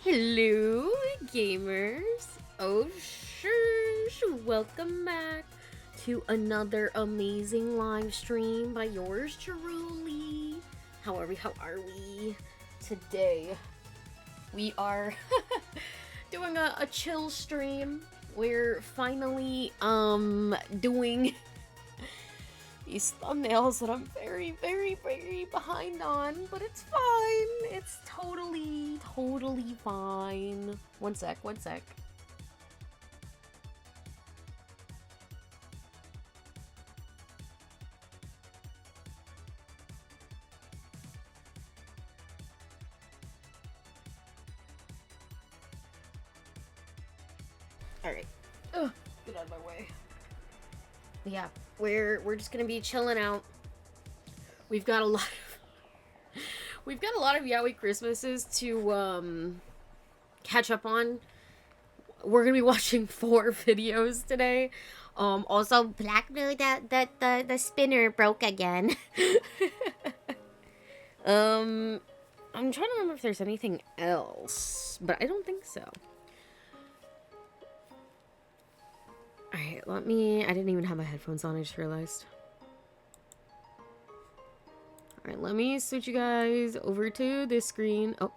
Hello, gamers. Oh, sure. Welcome back to another amazing live stream by yours truly. How are we? Today, we are doing a chill stream. We're finally, doing these thumbnails that I'm very behind on, but it's fine. It's totally fine. One sec. Alright. Ugh, get out of my way. Yeah, we're just gonna be chilling out. We've got a lot of Yaoi Christmases to catch up on. We're gonna be watching 4 videos today. Also Black Blue, the spinner broke again. I'm trying to remember if there's anything else, but I don't think so. Alright, I didn't even have my headphones on, I just realized. Alright, let me switch you guys over to this screen. Oh.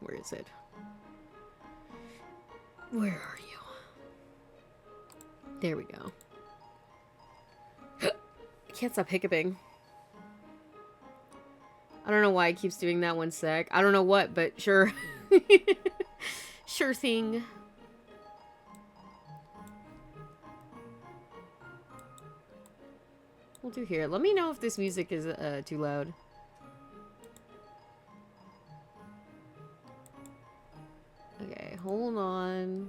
Where is it? Where are you? There we go. I can't stop hiccuping. I don't know why it keeps doing that. One sec. I don't know what, but sure. Sure thing. We'll do here. Let me know if this music is too loud. Okay, hold on.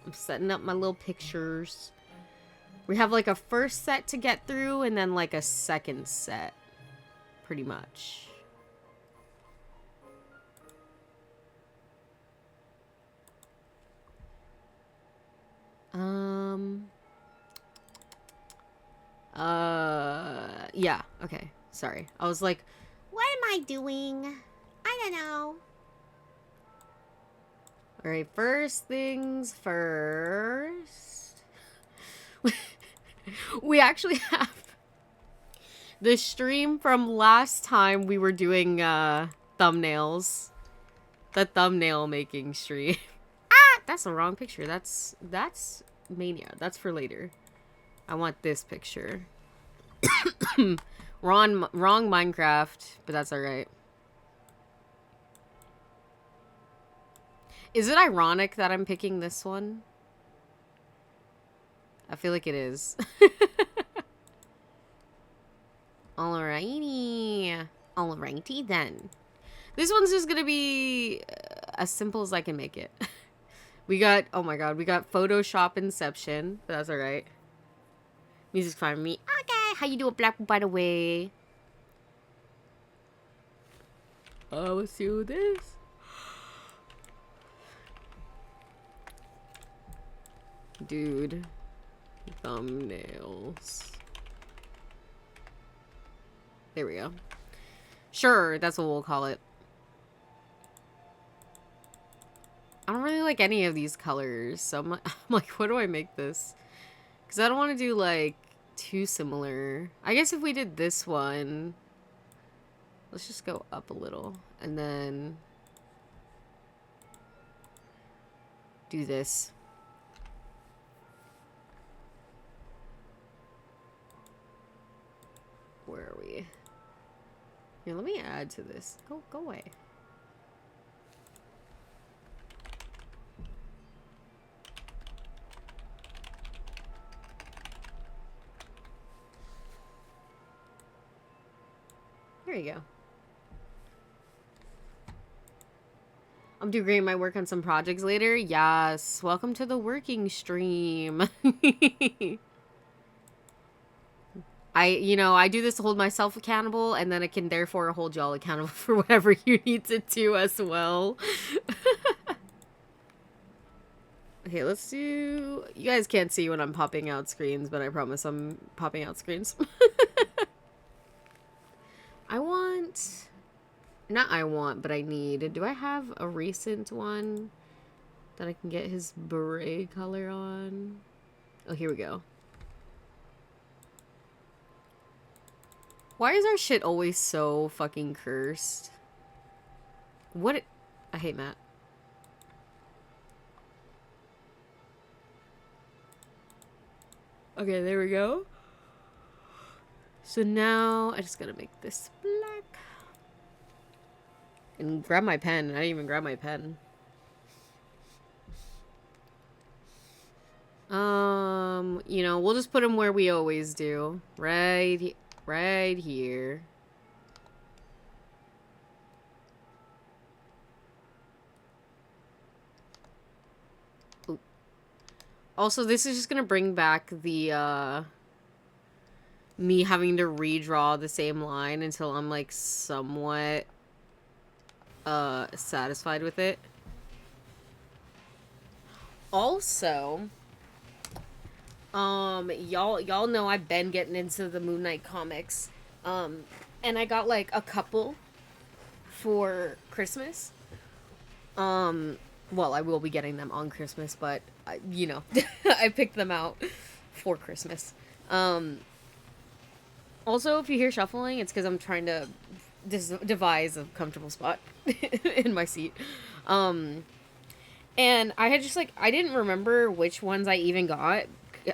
I'm setting up my little pictures. We have like a first set to get through and then like a second set. Pretty much. Yeah, okay. Sorry. I was like, what am I doing? I don't know. Alright, first things first. We actually have the stream from last time we were doing, thumbnails. The thumbnail making stream. Ah! That's the wrong picture. That's Mania. That's for later. I want this picture. Wrong Minecraft, but that's alright. Is it ironic that I'm picking this one? I feel like it is. Alrighty. Alrighty then. This one's just gonna be as simple as I can make it. We got, oh my god, we got Photoshop Inception, but that's alright. Music's fine with me. Okay, how you doing, Black, by the way? Let's do this. Dude. Thumbnails. There we go. Sure, that's what we'll call it. I don't really like any of these colors, so I'm like, what do I make this? Because I don't want to do, like, too similar. I guess if we did this one, let's just go up a little, and then do this. Where are we? Here, let me add to this. Go away. There you go. I'm doing great in my work on some projects later. Yes. Welcome to the working stream. I do this to hold myself accountable, and then it can therefore hold y'all accountable for whatever you need to do as well. Okay, let's do... You guys can't see when I'm popping out screens, but I promise I'm popping out screens. Not I want, but I need. Do I have a recent one that I can get his beret color on? Oh, here we go. Why is our shit always so fucking cursed? What? I hate Matt. Okay, there we go. So now I just gotta make this black. And grab my pen. I didn't even grab my pen. You know, we'll just put them where we always do. Right here. Ooh. Also, this is just gonna bring back the, me having to redraw the same line until I'm, like, somewhat, satisfied with it. Also, y'all know I've been getting into the Moon Knight comics. And I got, like, a couple for Christmas. Well, I will be getting them on Christmas, but, you know, I picked them out for Christmas. Also, if you hear shuffling, it's because I'm trying to devise a comfortable spot in my seat. And I had just, like, I didn't remember which ones I even got.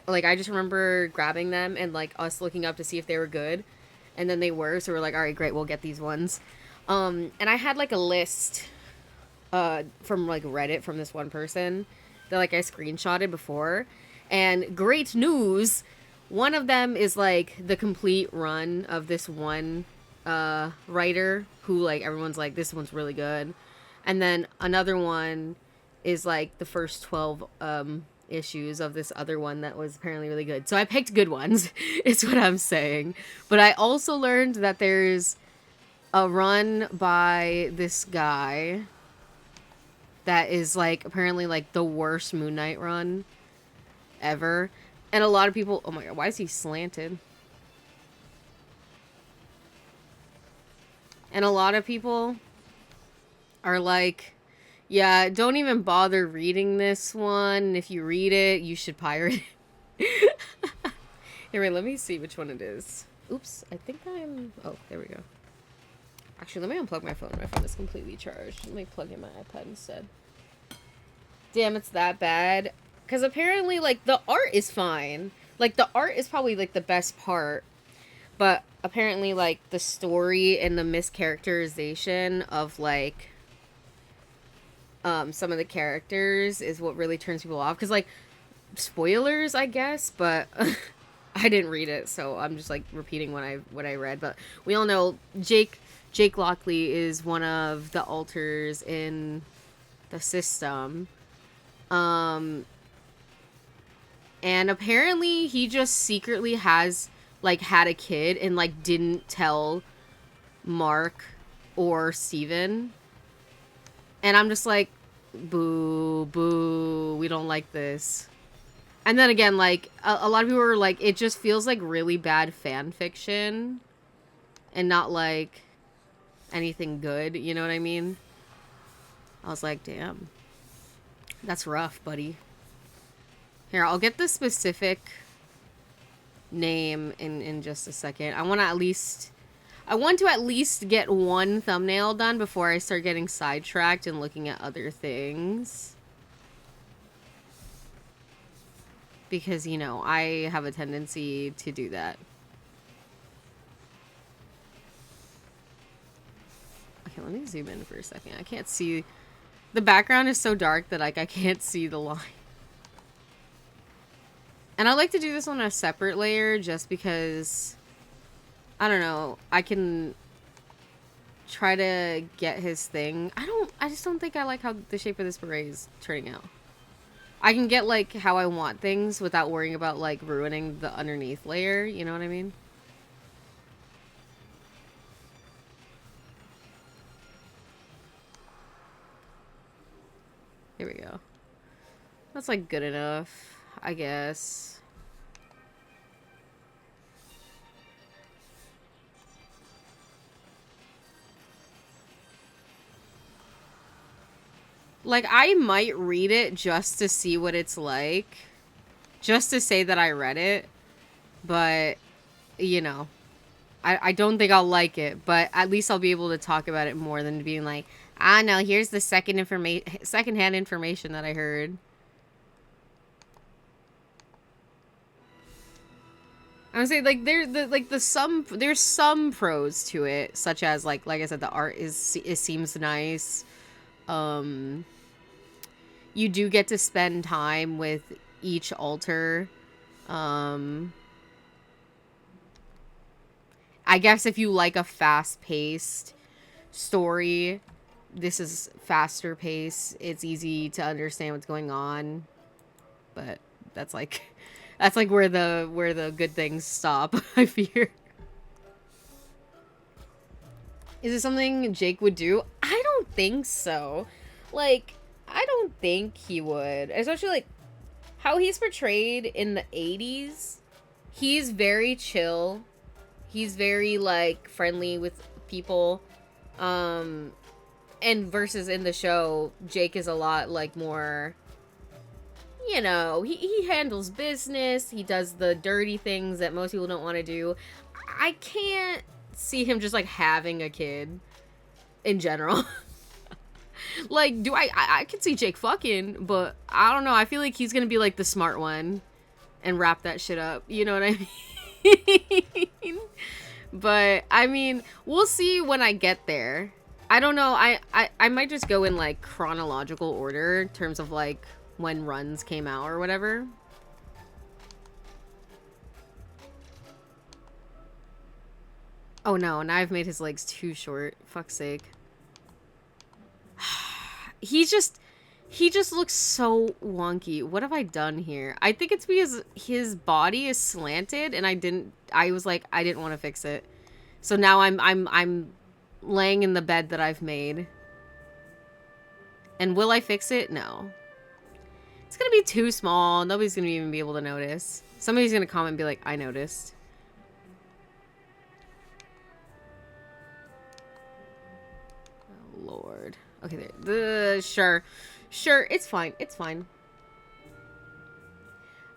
Like, I just remember grabbing them and, like, us looking up to see if they were good. And then they were, so we're like, alright, great, we'll get these ones. And I had, like, a list, from, like, Reddit from this one person that, like, I screenshotted before. And great news! One of them is, like, the complete run of this one, writer who, like, everyone's like, this one's really good. And then another one is, like, the first 12, issues of this other one that was apparently really good. So I picked good ones, is what I'm saying. But I also learned that there's a run by this guy that is, like, apparently, like, the worst Moon Knight run ever. And a lot of people... Oh my god, why is he slanted? And a lot of people are like, yeah, don't even bother reading this one. If you read it, you should pirate it. Anyway, let me see which one it is. Oops, I think I'm... Oh, there we go. Actually, let me unplug my phone. My phone is completely charged. Let me plug in my iPad instead. Damn, it's that bad. Because apparently, like, the art is fine. Like, the art is probably, like, the best part. But apparently, like, the story and the mischaracterization of, like, some of the characters is what really turns people off. Because, like, spoilers, I guess, but I didn't read it, so I'm just, like, repeating what I read. But we all know Jake Lockley is one of the alters in the system. And apparently he just secretly has, like, had a kid and, like, didn't tell Mark or Steven. And I'm just like, boo, boo, we don't like this. And then again, like, a lot of people were like, it just feels like really bad fan fiction. And not, like, anything good, you know what I mean? I was like, damn. That's rough, buddy. Here, I'll get the specific name in just a second. I want to at least get one thumbnail done before I start getting sidetracked and looking at other things. Because, you know, I have a tendency to do that. Okay, let me zoom in for a second. I can't see... The background is so dark that, like, I can't see the line. And I like to do this on a separate layer just because, I don't know, I can try to get his thing. I just don't think I like how the shape of this beret is turning out. I can get, like, how I want things without worrying about, like, ruining the underneath layer, you know what I mean? Here we go. That's, like, good enough, I guess. Like, I might read it just to see what it's like. Just to say that I read it. But, you know, I don't think I'll like it. But at least I'll be able to talk about it more than being like, ah, no, here's the secondhand information that I heard. I would say, like, there's some pros to it, such as, like I said, the art it seems nice. You do get to spend time with each altar. I guess if you like a fast-paced story, this is faster pace. It's easy to understand what's going on, but that's like where the good things stop. I fear. Is it something Jake would do? I don't think so. Like, I don't think he would, especially like how he's portrayed in the 80s. He's very chill. He's very like friendly with people. And versus in the show, Jake is a lot like more, you know, he handles business. He does the dirty things that most people don't want to do. I can't see him just like having a kid in general. Like, I could see Jake fucking, but I don't know. I feel like he's gonna be like the smart one and wrap that shit up. You know what I mean? But I mean, we'll see when I get there. I don't know. I might just go in like chronological order in terms of like when runs came out or whatever. Oh no, now I've made his legs too short. Fuck's sake. He just looks so wonky. What have I done here? I think it's because his body is slanted and I was like, I didn't want to fix it. So now I'm laying in the bed that I've made. And will I fix it? No. It's gonna be too small. Nobody's gonna even be able to notice. Somebody's gonna comment and be like, I noticed. Oh, Lord. Okay, there. Sure. Sure, it's fine. It's fine.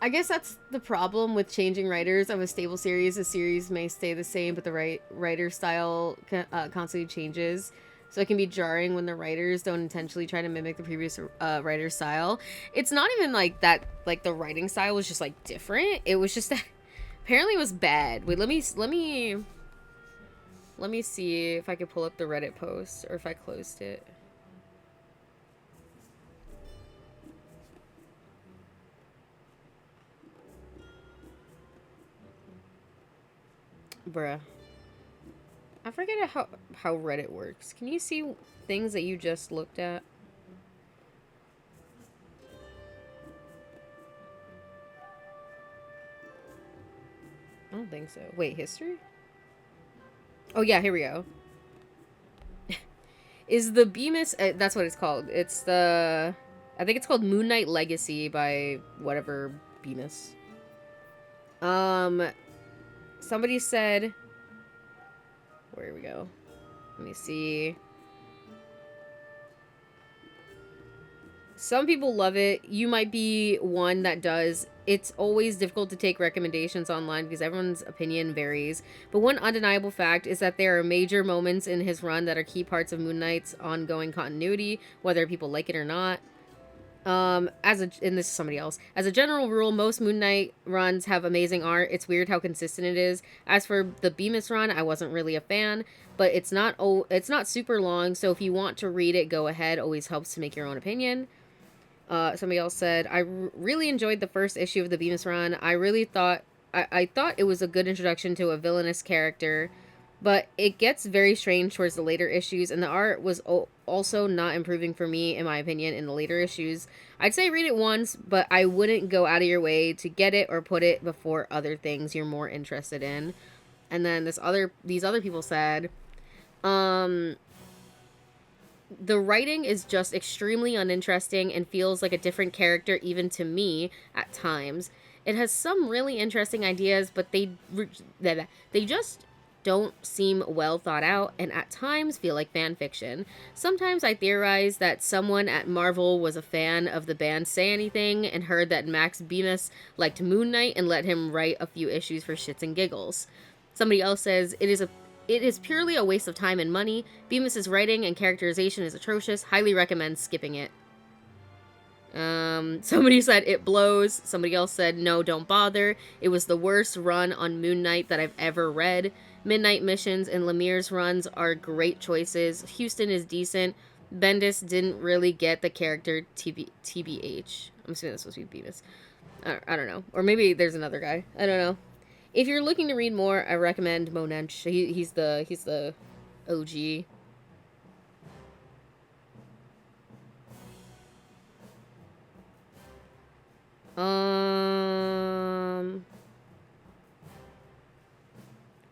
I guess that's the problem with changing writers of a stable series. A series may stay the same, but the writer style constantly changes. So it can be jarring when the writers don't intentionally try to mimic the previous writer's style. It's not even like that, like the writing style was just like different. It was just that apparently it was bad. Wait, let me see if I could pull up the Reddit post or if I closed it. Bruh. I forget how Reddit works. Can you see things that you just looked at? I don't think so. Wait, history? Oh yeah, here we go. Is the Bemis... that's what it's called. It's the... I think it's called Moon Knight Legacy by whatever Bemis. Somebody said... Where we go? Let me see. Some people love it. You might be one that does. It's always difficult to take recommendations online because everyone's opinion varies. But one undeniable fact is that there are major moments in his run that are key parts of Moon Knight's ongoing continuity, whether people like it or not. And this is somebody else. As a general rule, most Moon Knight runs have amazing art. It's weird how consistent it is. As for the Bemis run, I wasn't really a fan, but it's not super long, so if you want to read it, go ahead. Always helps to make your own opinion. Somebody else said, I really enjoyed the first issue of the Bemis run. I thought it was a good introduction to a villainous character, but it gets very strange towards the later issues, and the art was also not improving for me, in my opinion, in the later issues. I'd say read it once, but I wouldn't go out of your way to get it or put it before other things you're more interested in. And then these other people said, the writing is just extremely uninteresting and feels like a different character even to me at times. It has some really interesting ideas, but they just don't seem well thought out and at times feel like fan fiction. Sometimes I theorize that someone at Marvel was a fan of the band Say Anything and heard that Max Bemis liked Moon Knight and let him write a few issues for shits and giggles. Somebody else says it is purely a waste of time and money. Bemis's writing and characterization is atrocious. Highly recommend skipping it. Somebody said it blows. Somebody else said no, don't bother. It was the worst run on Moon Knight that I've ever read. Midnight Missions and Lemire's runs are great choices. Houston is decent. Bendis didn't really get the character TBH. I'm assuming that's supposed to be Bemis. I don't know. Or maybe there's another guy. I don't know. If you're looking to read more, I recommend Monench. He's the OG.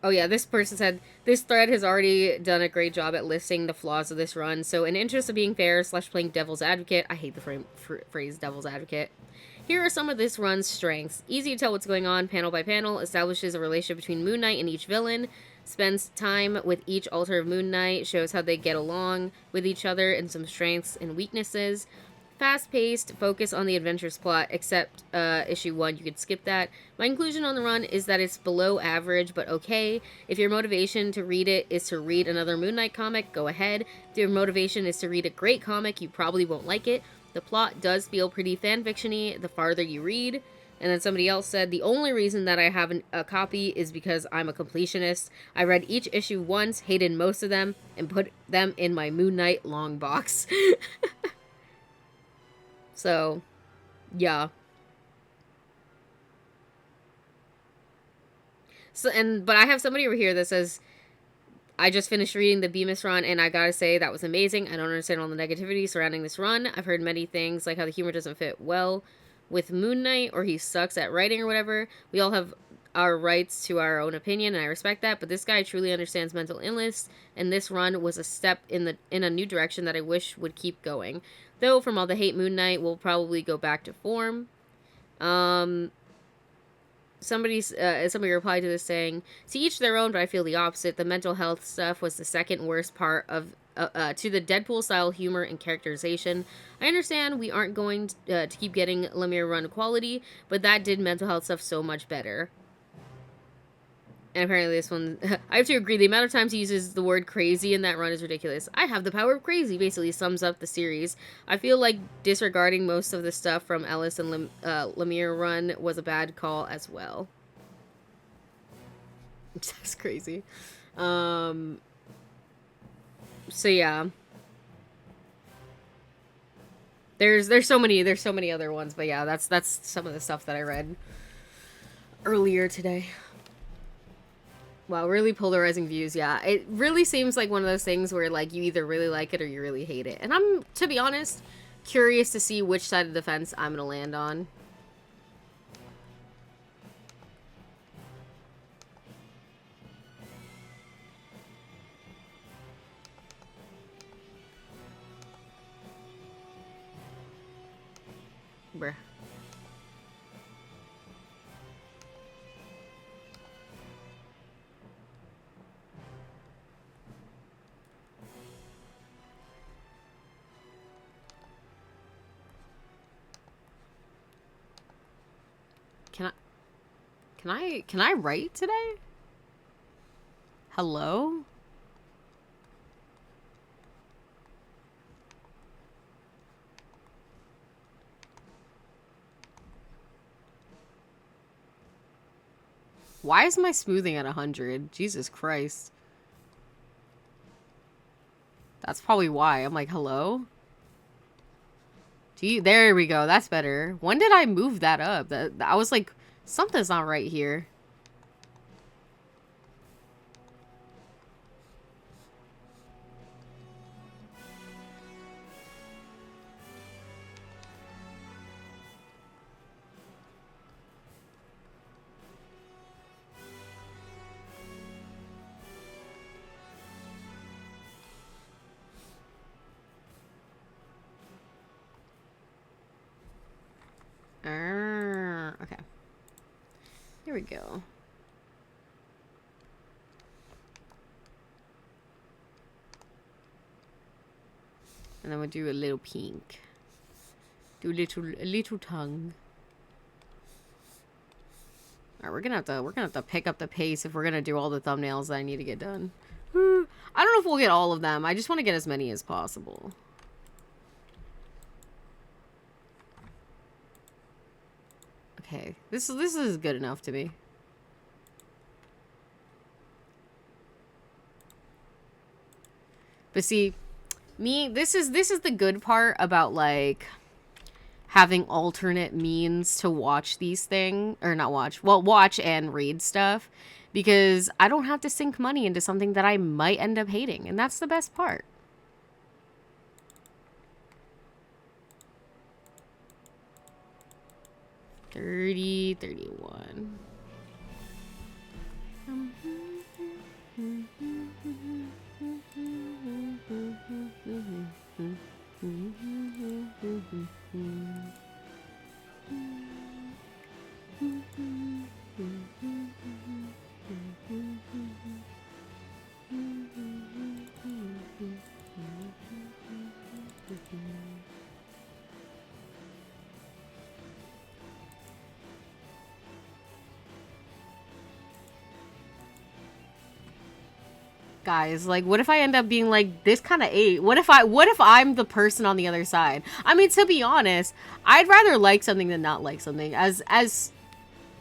Oh yeah, this person said, this thread has already done a great job at listing the flaws of this run, so in interest of being fair / playing devil's advocate, I hate the phrase devil's advocate, here are some of this run's strengths. Easy to tell what's going on panel by panel, establishes a relationship between Moon Knight and each villain, spends time with each alter of Moon Knight, shows how they get along with each other and some strengths and weaknesses. Fast-paced, focus on the adventure's plot, except issue 1, you could skip that. My conclusion on the run is that it's below average, but okay. If your motivation to read it is to read another Moon Knight comic, go ahead. If your motivation is to read a great comic, you probably won't like it. The plot does feel pretty fanfiction-y the farther you read. And then somebody else said, the only reason that I have a copy is because I'm a completionist. I read each issue once, hated most of them, and put them in my Moon Knight long box. So, yeah. But I have somebody over here that says, I just finished reading the Bemis run, and I gotta say, that was amazing. I don't understand all the negativity surrounding this run. I've heard many things, like how the humor doesn't fit well with Moon Knight, or he sucks at writing or whatever. We all have our rights to our own opinion, and I respect that, but this guy truly understands mental illness, and this run was a step in a new direction that I wish would keep going. Though, from all the hate, Moon Knight will probably go back to form. Somebody replied to this saying, to each their own, but I feel the opposite. The mental health stuff was the second worst part of to the Deadpool-style humor and characterization. I understand we aren't going to keep getting Lemire run quality, but that did mental health stuff so much better. And apparently this one, I have to agree, the amount of times he uses the word crazy in that run is ridiculous. I have the power of crazy basically sums up the series. I feel like disregarding most of the stuff from Ellis and Lemire run was a bad call as well. That's crazy. So yeah. There's so many other ones, but yeah, that's some of the stuff that I read earlier today. Wow, really polarizing views, yeah. It really seems like one of those things where, like, you either really like it or you really hate it. And I'm, to be honest, curious to see which side of the fence I'm gonna land on. Bruh. Can I write today? Hello? Why is my smoothing at 100? Jesus Christ. That's probably why. I'm like, hello? Gee, there we go. That's better. When did I move that up? I was like, something's not right here. Okay. Here we go. And then we'll do a little pink. Do a little tongue. Alright, we're gonna have to pick up the pace if we're gonna do all the thumbnails that I need to get done. I don't know if we'll get all of them. I just want to get as many as possible. Okay, this is good enough to me. But see, this is the good part about like having alternate means to watch these things, or not watch, well, watch and read stuff, because I don't have to sink money into something that I might end up hating, and that's the best part. $30, $31. Guys, like, what if I end up being like this kind of ate? What if I'm the person on the other side? I mean, to be honest, I'd rather like something than not like something. As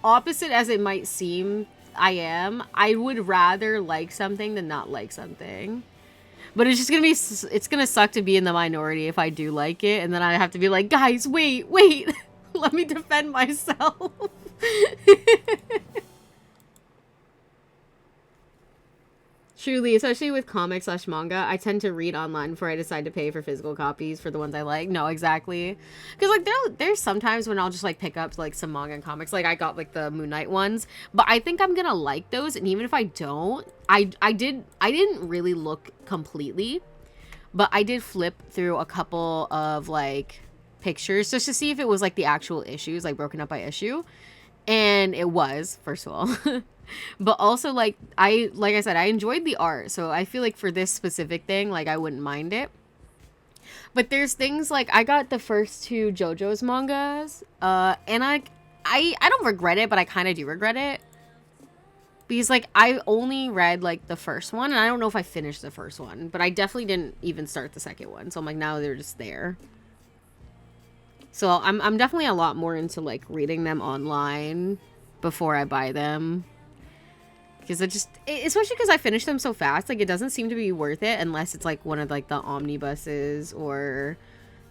opposite as it might seem, I would rather like something than not like something. But it's just gonna be, it's gonna suck to be in the minority if I do like it, and then I have to be like, guys, wait, let me defend myself. Truly, especially with comics/manga, I tend to read online before I decide to pay for physical copies for the ones I like. No, exactly. Because, like, there's sometimes when I'll just, like, pick up, like, some manga and comics. Like, I got, like, the Moon Knight ones. But I think I'm gonna like those, and even if I don't, I didn't really look completely. But I did flip through a couple of, like, pictures just to see if it was, like, the actual issues, like, broken up by issue. And it was, first of all. But also, like I said, I enjoyed the art, so I feel like for this specific thing, like, I wouldn't mind it. But there's things like, I got the first two JoJo's mangas, and I don't regret it, but I kind of do regret it. Because, like, I only read, like, the first one, and I don't know if I finished the first one, but I definitely didn't even start the second one, so I'm like, now they're just there. So I'm definitely a lot more into, like, reading them online before I buy them. Because especially because I finished them so fast, like, it doesn't seem to be worth it unless it's, like, one of, like, the omnibuses or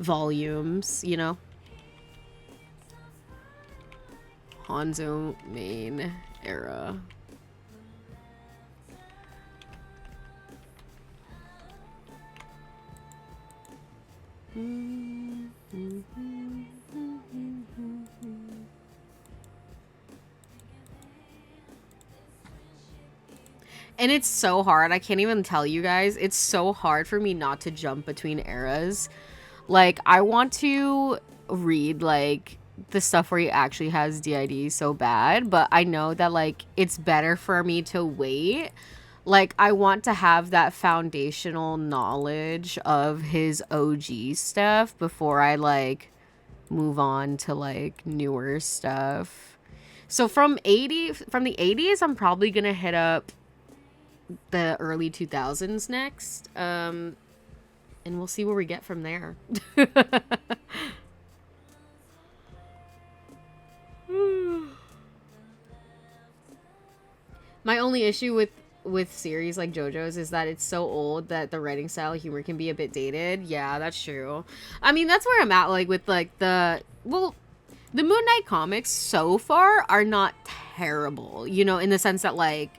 volumes, you know? Hanzo main era. And it's so hard. I can't even tell you guys. It's so hard for me not to jump between eras. Like, I want to read, like, the stuff where he actually has DID so bad, but I know that, like, it's better for me to wait. Like, I want to have that foundational knowledge of his OG stuff before I, like, move on to, like, newer stuff. So from the 80s, I'm probably gonna hit up the early 2000s next, and we'll see where we get from there. My only issue with series like JoJo's is that it's so old that the writing style humor can be a bit dated. Yeah, that's true. I mean, that's where I'm at, like, with, like, the Moon Knight comics so far are not terrible, you know, in the sense that, like,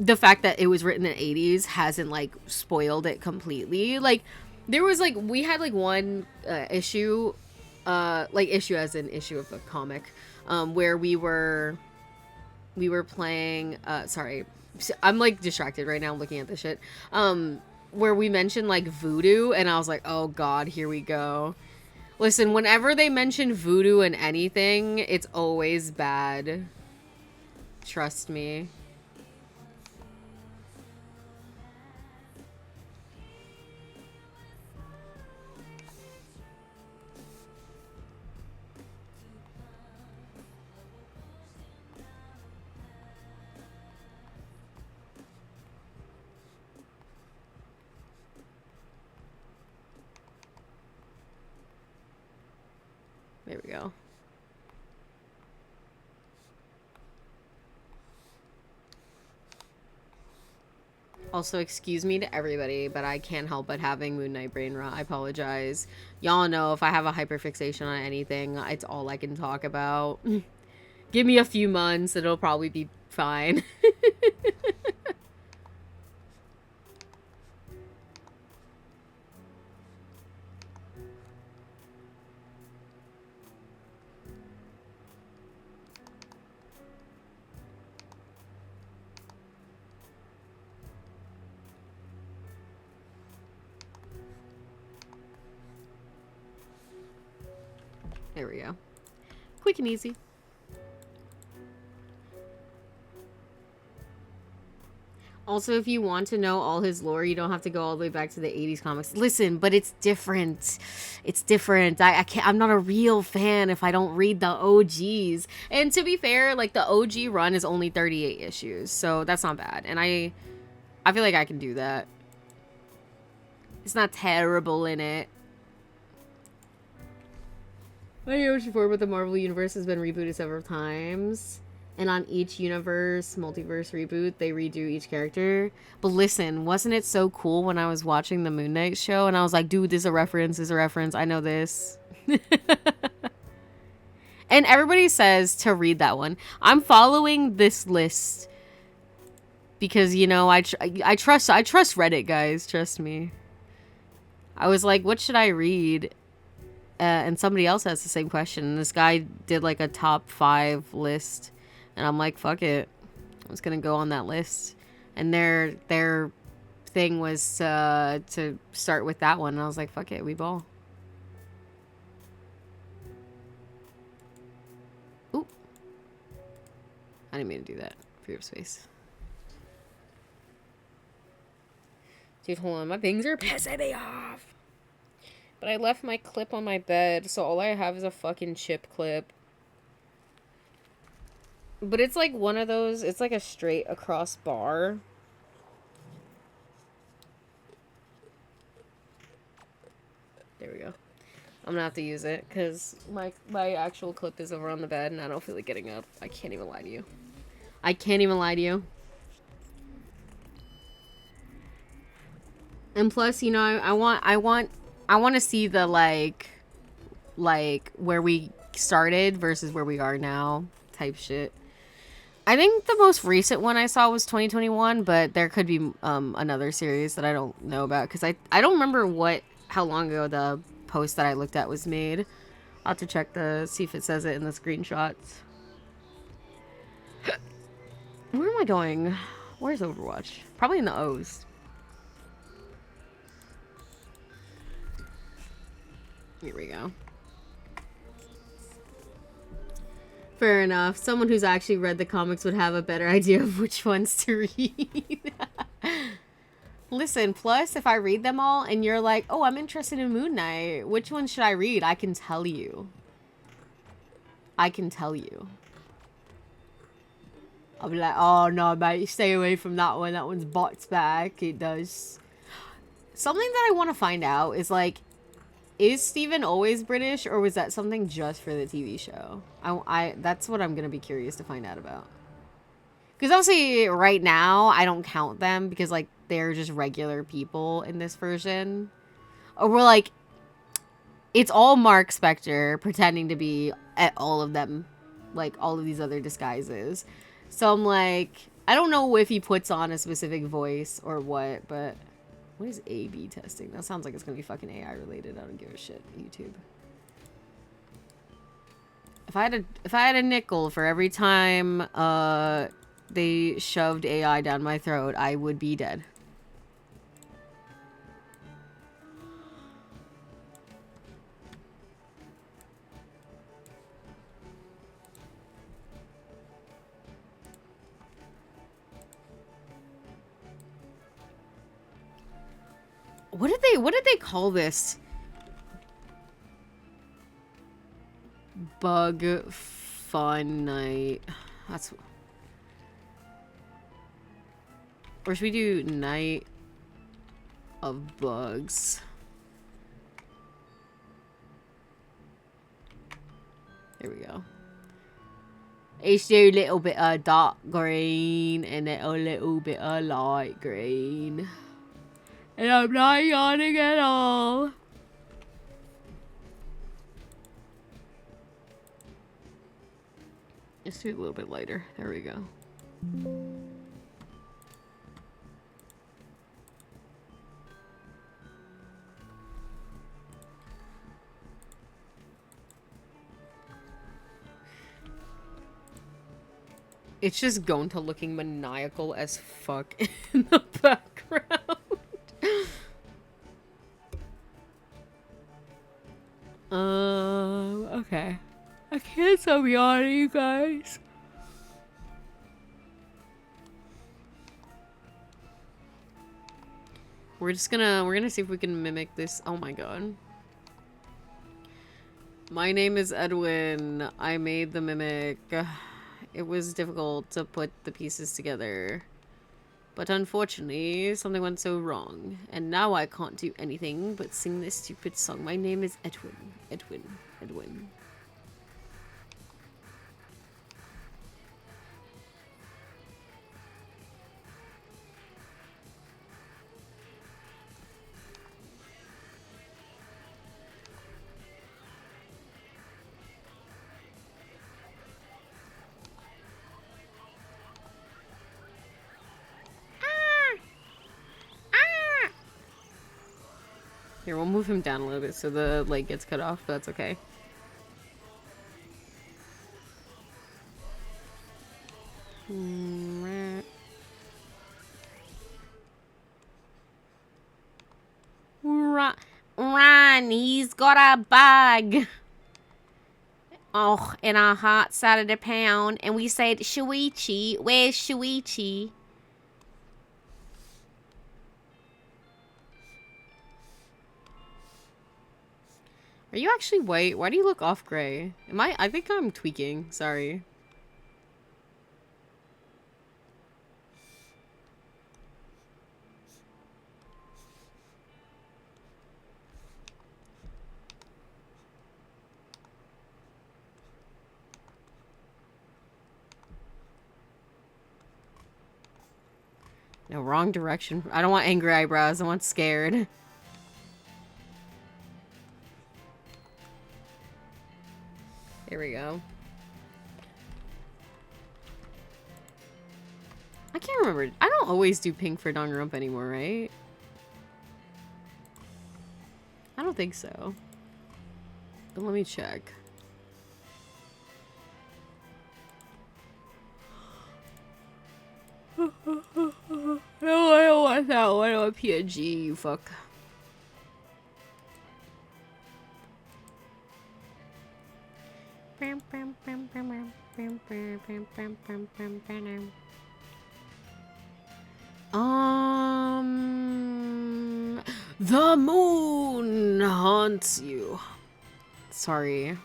the fact that it was written in the 80s hasn't, like, spoiled it completely. Like, there was, like, we had, like, one issue, like, issue as an issue of the comic, where we were playing, sorry, I'm, like, distracted right now looking at this shit, where we mentioned, like, voodoo, and I was like, oh god, here we go. Listen, whenever they mention voodoo in anything, it's always bad. Trust me. we go. Also, excuse me to everybody, but I can't help but having Moon Knight brain rot. I apologize. Y'all know if I have a hyperfixation on anything, it's all I can talk about. Give me a few months, it'll probably be fine. There we go. Quick and easy. Also, if you want to know all his lore, you don't have to go all the way back to the 80s comics. Listen, but it's different. It's different. I can't, I'm not a real fan if I don't read the OGs. And to be fair, like, the OG run is only 38 issues, so that's not bad. And I feel like I can do that. It's not terrible in it. I know before, but the Marvel Universe has been rebooted several times. And on each universe, multiverse reboot, they redo each character. But listen, wasn't it so cool when I was watching the Moon Knight show? And I was like, dude, this is a reference, this is a reference. I know this. And everybody says to read that one. I'm following this list. Because, you know, I trust Reddit, guys. Trust me. I was like, what should I read? And somebody else has the same question. And this guy did like a top 5 list, and I'm like, fuck it, I'm just gonna go on that list. And their thing was to start with that one, and I was like, fuck it, we ball. Ooh, I didn't mean to do that. Fear of space. Dude, hold on, my bangs are pissing me off. But I left my clip on my bed, so all I have is a fucking chip clip. But it's like one of those, it's like a straight across bar. There we go. I'm gonna have to use it, because my actual clip is over on the bed, and I don't feel like getting up. I can't even lie to you. I can't even lie to you. And plus, you know, I want to see the, like, where we started versus where we are now type shit. I think the most recent one I saw was 2021, but there could be another series that I don't know about, because I don't remember how long ago the post that I looked at was made. I'll have to check see if it says it in the screenshots. Where am I going? Where's Overwatch? Probably in the O's. Here we go. Fair enough. Someone who's actually read the comics would have a better idea of which ones to read. Listen, plus, if I read them all and you're like, oh, I'm interested in Moon Knight, which one should I read? I can tell you. I can tell you. I'll be like, oh, no, mate, stay away from that one. That one's bots back. It does. Something that I want to find out is, like, is Steven always British, or was that something just for the TV show? That's what I'm going to be curious to find out about. Because obviously, right now, I don't count them because, like, they're just regular people in this version. Or we're like, it's all Mark Spector pretending to be at all of them, like, all of these other disguises. So I'm like, I don't know if he puts on a specific voice or what, but... What is A/B testing? That sounds like it's gonna be fucking AI related. I don't give a shit. YouTube. If I had a nickel for every time they shoved AI down my throat, I would be dead. What did they call this? Bug fun night. That's... Or should we do night of bugs? There we go. It's a little bit of dark green and then a little bit of light green. And I'm not yawning at all. Let's do it a little bit lighter. There we go. It's just going to looking maniacal as fuck in the background. Okay. I can't stop yawning, you guys. We're gonna see if we can mimic this. Oh my god. My name is Edwin. I made the mimic. It was difficult to put the pieces together. But unfortunately, something went so wrong. And now I can't do anything but sing this stupid song. My name is Edwin. Edwin. Edwin. Here, we'll move him down a little bit so the leg gets cut off, but that's okay. Run, he's got a bug. Oh, in our heart side of the pound, and we said, Shuichi, where's Shuichi? Are you actually white? Why do you look off gray? I think I'm tweaking. Sorry. No, wrong direction. I don't want angry eyebrows. I want scared. Here we go. I can't remember. I don't always do pink for Danganronpa anymore, right? I don't think so. But let me check. No, I don't want that one. I want PNG, you fuck. The moon haunts you. Sorry.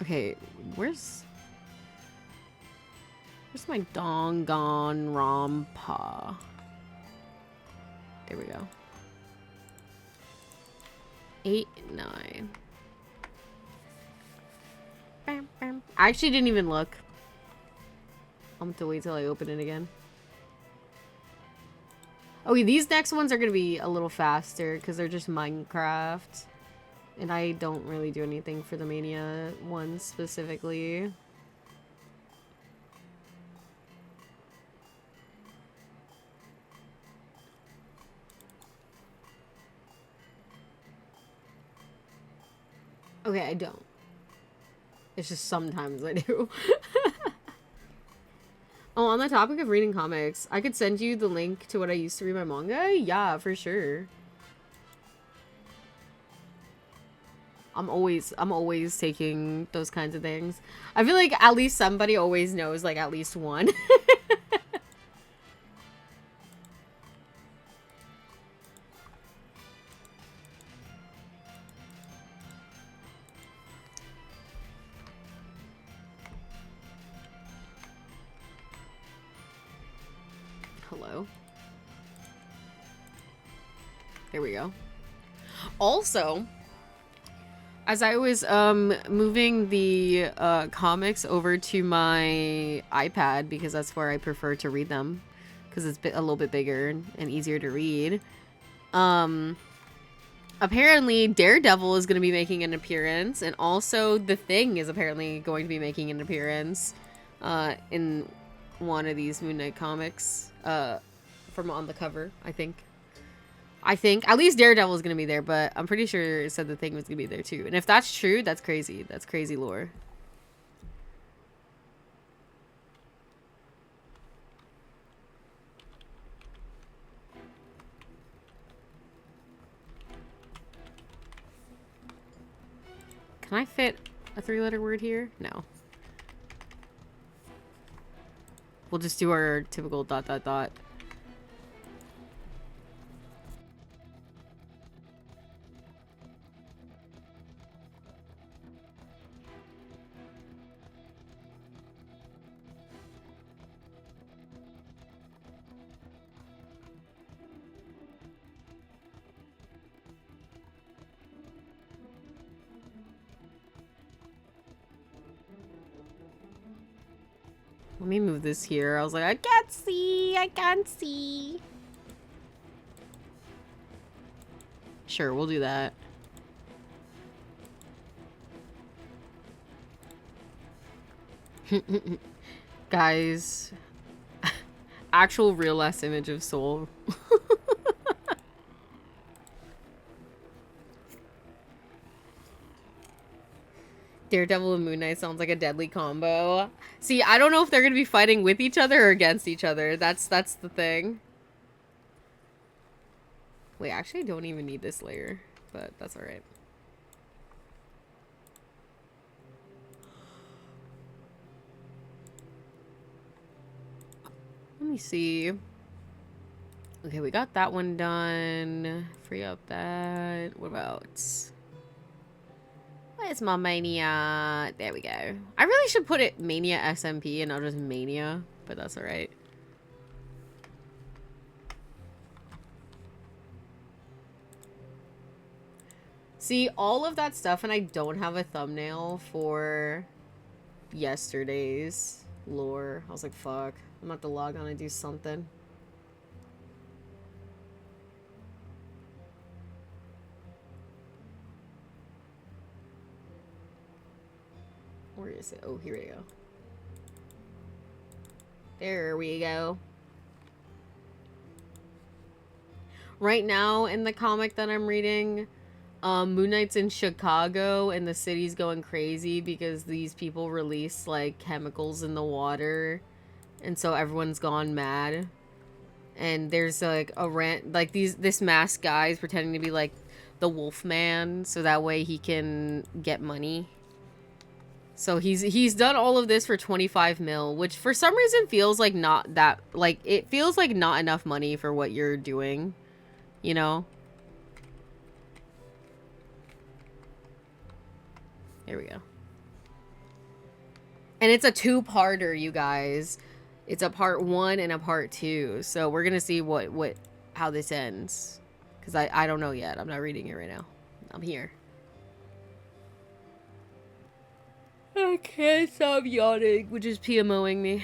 Okay, where's my Danganronpa? There we go. 8, 9. I actually didn't even look. I'll have to wait till I open it again. Okay, these next ones are gonna be a little faster because they're just Minecraft. And I don't really do anything for the Mania ones specifically. Okay, I don't. It's just sometimes I do. Oh, on the topic of reading comics, I could send you the link to what I used to read my manga? Yeah, for sure. I'm always taking those kinds of things. I feel like at least somebody always knows, like, at least one. Hello. There we go. Also, As I was moving the comics over to my iPad because that's where I prefer to read them because it's a little bit bigger and easier to read. Apparently Daredevil is going to be making an appearance, and also The Thing is apparently going to be making an appearance in one of these Moon Knight comics from on the cover, I think. At least Daredevil is going to be there, but I'm pretty sure it said The Thing was going to be there too. And if that's true, that's crazy. That's crazy lore. Can I fit a 3-letter word here? No. We'll just do our typical ... Let me move this here. I was like, I can't see. I can't see. Sure, we'll do that. Guys, actual real last image of Soul. Daredevil and Moon Knight sounds like a deadly combo. See, I don't know if they're gonna be fighting with each other or against each other. That's the thing. Wait, actually, I don't even need this layer, but that's all right. Let me see. Okay, we got that one done. Free up that. What about... Where's my Mania? There we go. I really should put it Mania SMP and not just Mania, but that's alright. See, all of that stuff, and I don't have a thumbnail for yesterday's lore. I was like, fuck. I'm about to log on and do something. Where is it? Oh, here we go. There we go. Right now, in the comic that I'm reading, Moon Knight's in Chicago, and the city's going crazy because these people release, like, chemicals in the water, and so everyone's gone mad. And there's, like, a rant, like, this masked guy is pretending to be, like, the Wolfman, so that way he can get money. So he's done all of this for 25 mil, which for some reason feels like not that, like, it feels like not enough money for what you're doing, you know? Here we go. And it's a 2-parter, you guys. It's a part 1 and a part 2. So we're gonna see how this ends. Because I don't know yet. I'm not reading it right now. I'm here. I can't stop yawning, which is PMOing me.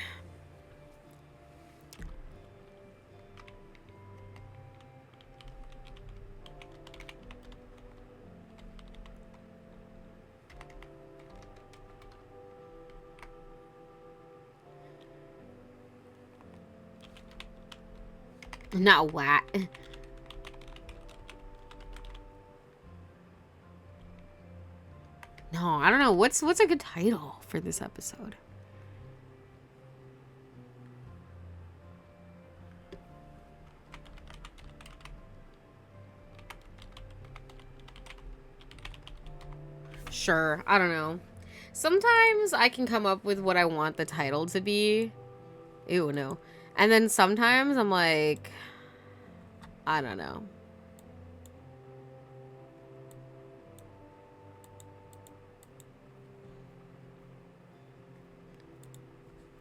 Not what? No, I don't know. What's a good title for this episode? Sure, I don't know. Sometimes I can come up with what I want the title to be. Ew, no. And then sometimes I'm like, I don't know.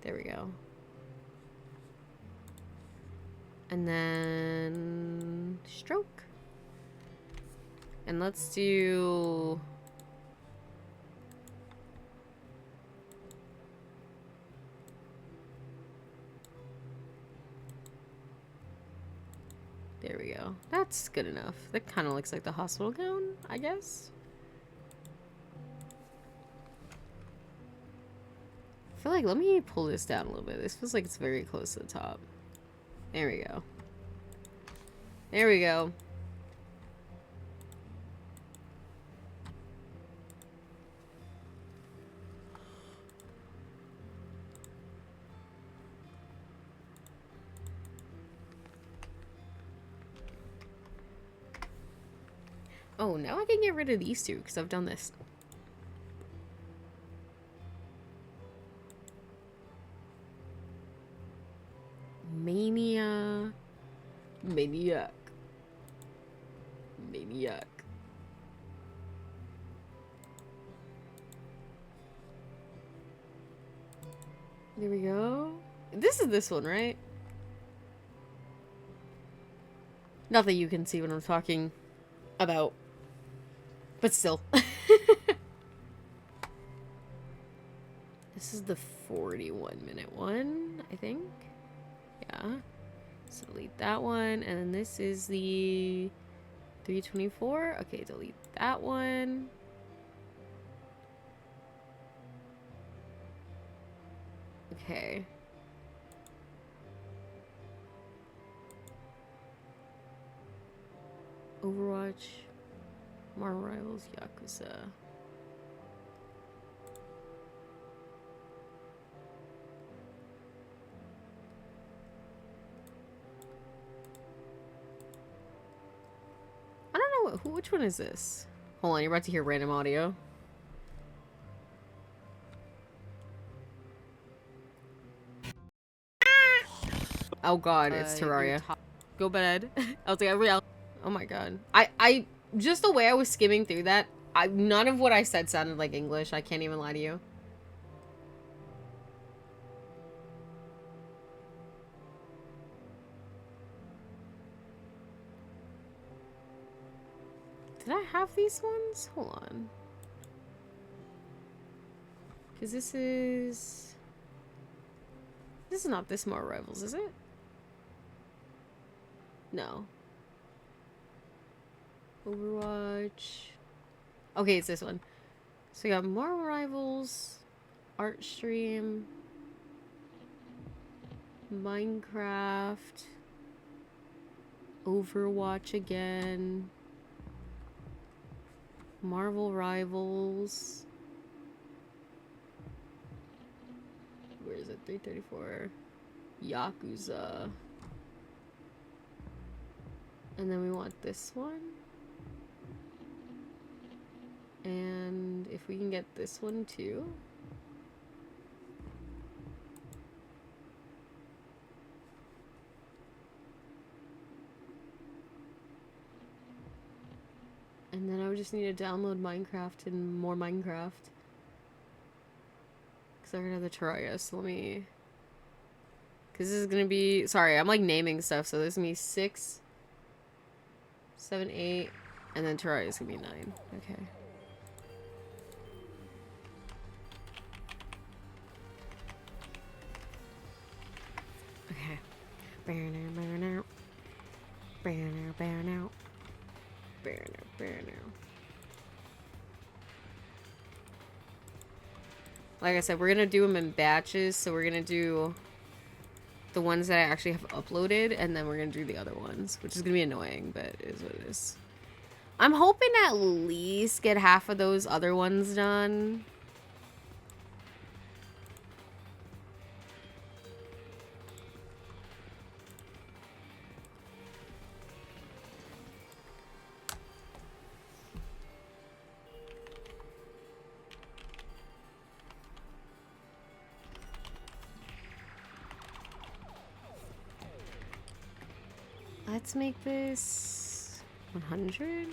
There we go. And then stroke. And let's do There we go. That's good enough. That kind of looks like the hospital gown, I guess. I feel like, let me pull this down a little bit. This feels like it's very close to the top. There we go. There we go. Oh, now I can get rid of these two because I've done this. Maniac. Maniac. Maniac. There we go. This is this one, right? Not that you can see what I'm talking about. But still. This is the 41-minute one, I think. Yeah. So delete that one. And then this is the 324. Okay, delete that one. Okay. Overwatch. Marvel Rivals, Yakuza. I don't know which one is this? Hold on, you're about to hear random audio. Oh god, it's Terraria. Go bed. I was like, oh my god. I just the way I was skimming through that, none of what I said sounded like English. I can't even lie to you. Did I have these ones? Hold on. Because this is not this more Rivals, is it? No. Overwatch. Okay, it's this one. So we got more Rivals, Art Stream, Minecraft, Overwatch again, Marvel Rivals. Where is it? 334. Yakuza. And then we want this one. And if we can get this one too. And then I would just need to download Minecraft and more Minecraft. Because I already have the Terraria, so let me... Because this is going to be... Sorry, I'm like naming stuff, so this is going to be 6, 7, 8, and then Terraria is going to be 9. Okay. Okay. Bear now. Like I said, we're gonna do them in batches, so we're gonna do the ones that I actually have uploaded, and then we're gonna do the other ones, which is gonna be annoying, but it is what it is. I'm hoping to at least get half of those other ones done. Let's make this 100.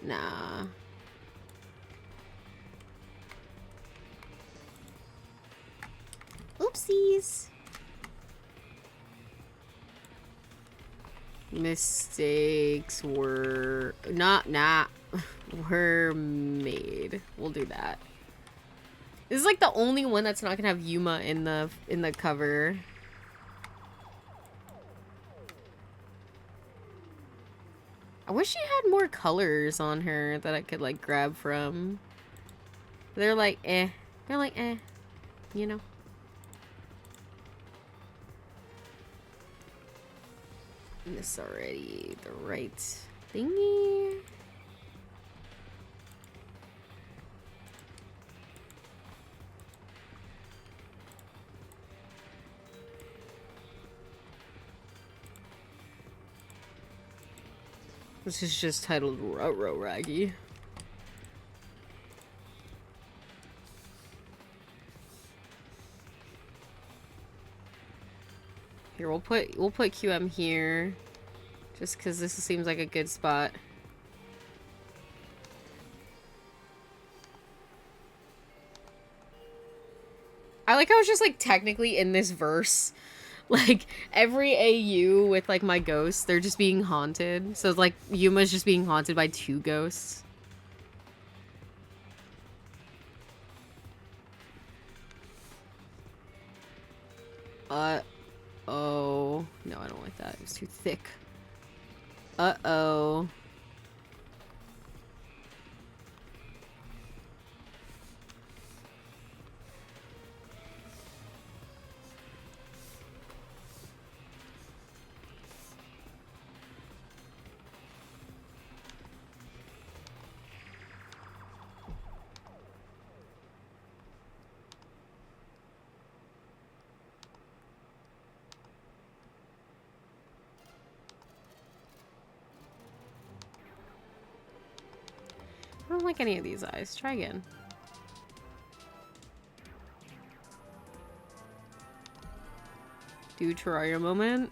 Nah. Oopsies. Mistakes were were made. We'll do that. This is like the only one that's not gonna have Yuma in the cover. I wish she had more colors on her that I could like grab from. They're like eh. They're like eh. You know. This already the right thingy. This is just titled Ruh-Roh Raggy. Here, we'll put QM here. Just because this seems like a good spot. I like how it's just like technically in this verse. Like every AU with like my ghosts, they're just being haunted. So it's like Yuma's just being haunted by 2 ghosts. Oh. No, I don't like that. It's too thick. Uh-oh. I don't like any of these eyes. Try again. Do Terraria moment.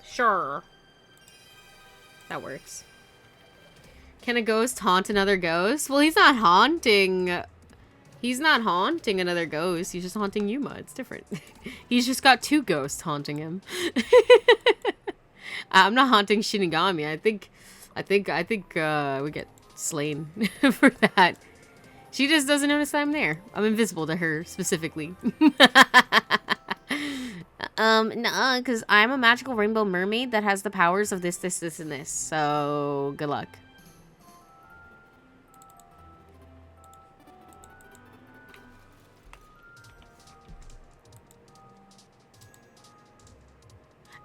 Sure. That works. Can a ghost haunt another ghost? Well, he's not haunting... He's not haunting another ghost. He's just haunting Yuma. It's different. He's just got 2 ghosts haunting him. I'm not haunting Shinigami. I think we get slain for that. She just doesn't notice that I'm there. I'm invisible to her specifically. Nah, because I'm a magical rainbow mermaid that has the powers of this, this, this, and this. So, good luck.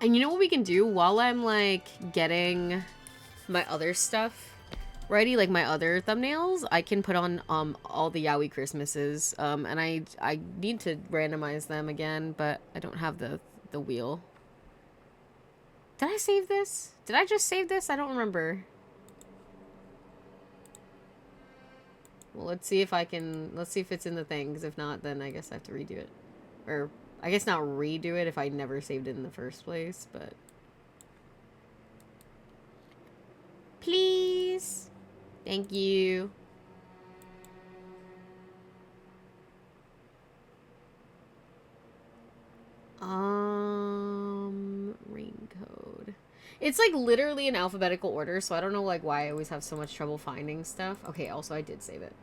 And you know what we can do while I'm, like, getting my other stuff ready, like my other thumbnails? I can put on, all the Yaoi Christmases. And I need to randomize them again, but I don't have the wheel. Did I save this? Did I just save this? I don't remember. Well, let's see if I can... Let's see if it's in the thing, because if not, then I guess I have to redo it. Or... I guess not redo it if I never saved it in the first place, but... Please! Thank you. Rain code. It's like literally in alphabetical order, so I don't know like why I always have so much trouble finding stuff. Okay, also I did save it.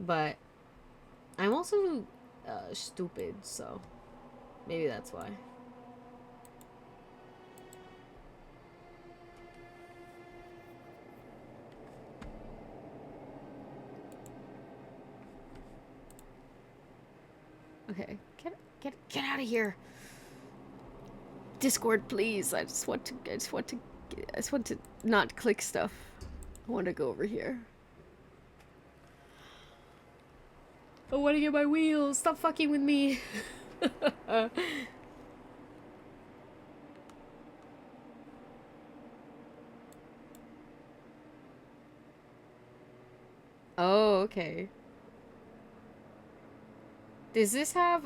But... I'm also... stupid, so maybe that's why. Okay, get out of here. Discord, please. I just want to not click stuff. I want to go over here. I want to get my wheels. Stop fucking with me. Oh, okay. Does this have,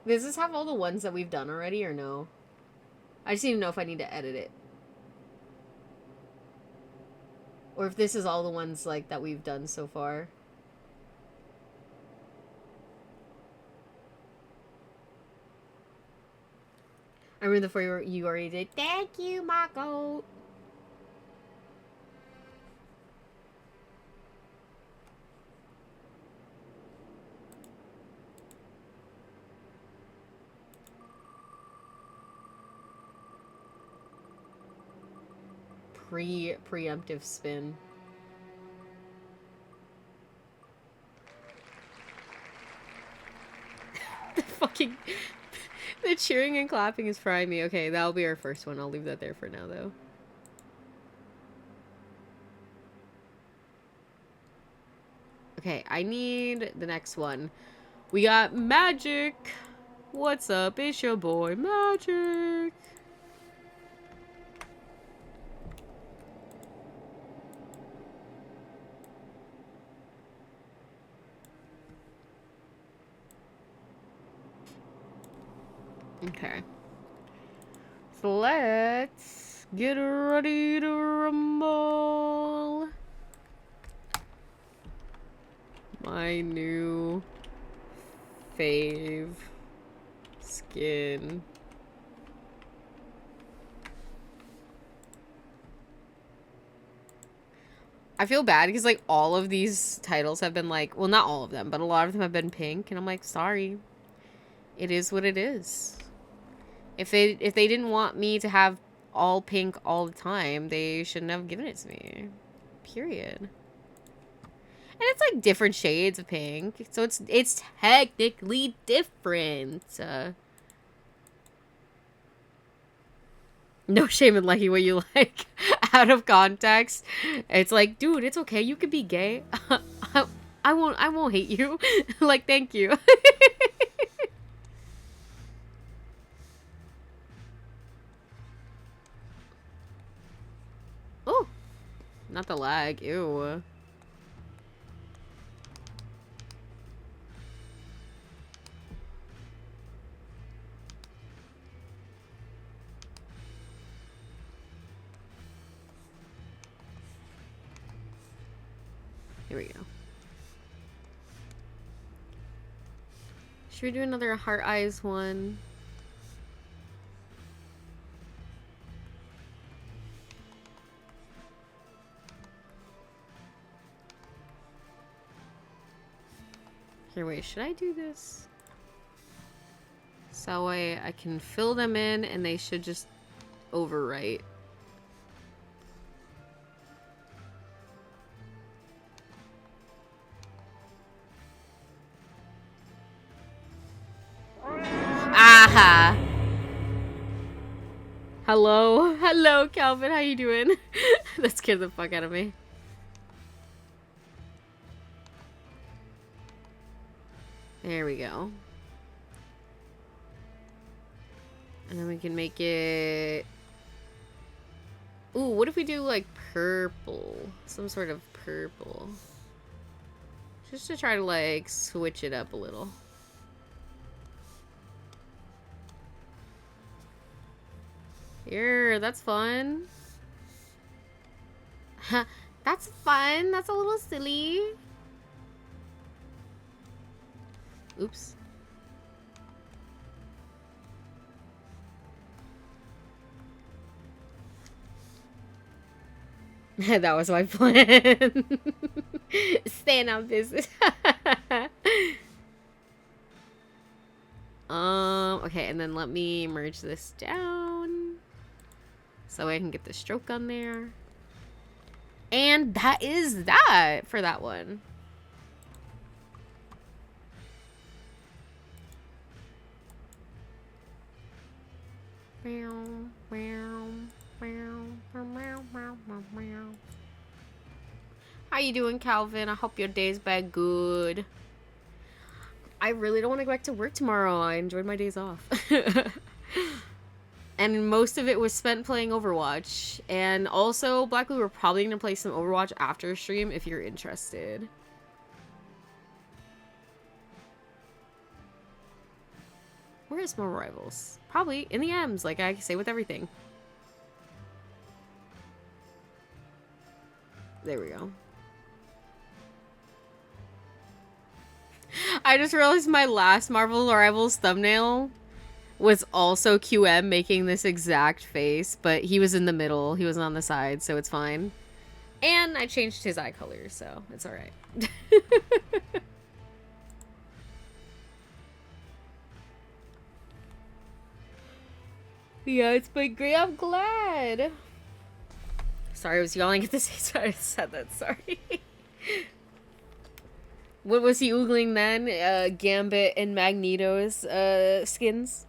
Does this have all the ones that we've done already, or no? I just need to know if I need to edit it. Or if this is all the ones, like, that we've done so far. I remember before you already did. Thank you, Mako. Preemptive spin. The fucking... The cheering and clapping is frying me. Okay, that'll be our first one. I'll leave that there for now, though. Okay, I need the next one. We got Magic. What's up? It's your boy, Magic. Okay. So let's get ready to rumble. My new fave skin. I feel bad because, like, all of these titles have been, like, well, not all of them, but a lot of them have been pink, and I'm like, sorry. It is what it is. If they didn't want me to have all pink all the time, they shouldn't have given it to me. Period. And it's like different shades of pink, so it's technically different. No shame in liking what you like. Out of context, it's like, dude, it's okay. You could be gay. I won't hate you. Like, thank you. Oh, not the lag. Ew. Here we go. Should we do another heart eyes one? Here, wait, should I do this? So that way I can fill them in and they should just overwrite. Aha! Hello? Hello, Calvin, how you doing? That scared the fuck out of me. There we go. And then we can make it... Ooh, what if we do, like, purple? Some sort of purple. Just to try to, like, switch it up a little. Here, that's fun. That's fun. That's a little silly. Oops. That was my plan. Stand on business. Okay, and then let me merge this down so I can get the stroke on there. And that is that for that one. How you doing, Calvin? I hope your day's been good. I really don't want to go back to work tomorrow. I enjoyed my days off. And most of it was spent playing Overwatch. And also, Blackblue, we're probably going to play some Overwatch after stream if you're interested. Where is Small Rivals? Probably in the M's, like I say with everything. There we go. I just realized my last Marvel Rivals thumbnail was also QM making this exact face, but he was in the middle. He wasn't on the side, so it's fine. And I changed his eye color, so it's alright. Yeah, it's been great. I'm glad. Sorry, I was yelling at the same time I said that. Sorry. What was he oogling then? Gambit and Magneto's skins.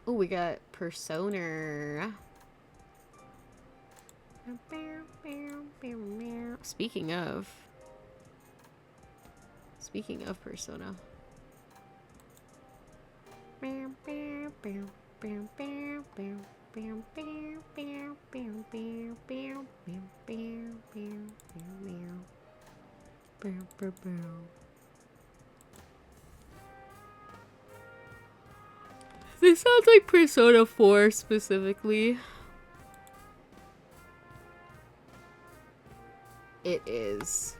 Oh, we got Persona. Speaking of Persona. This sounds like Persona 4 specifically. It is.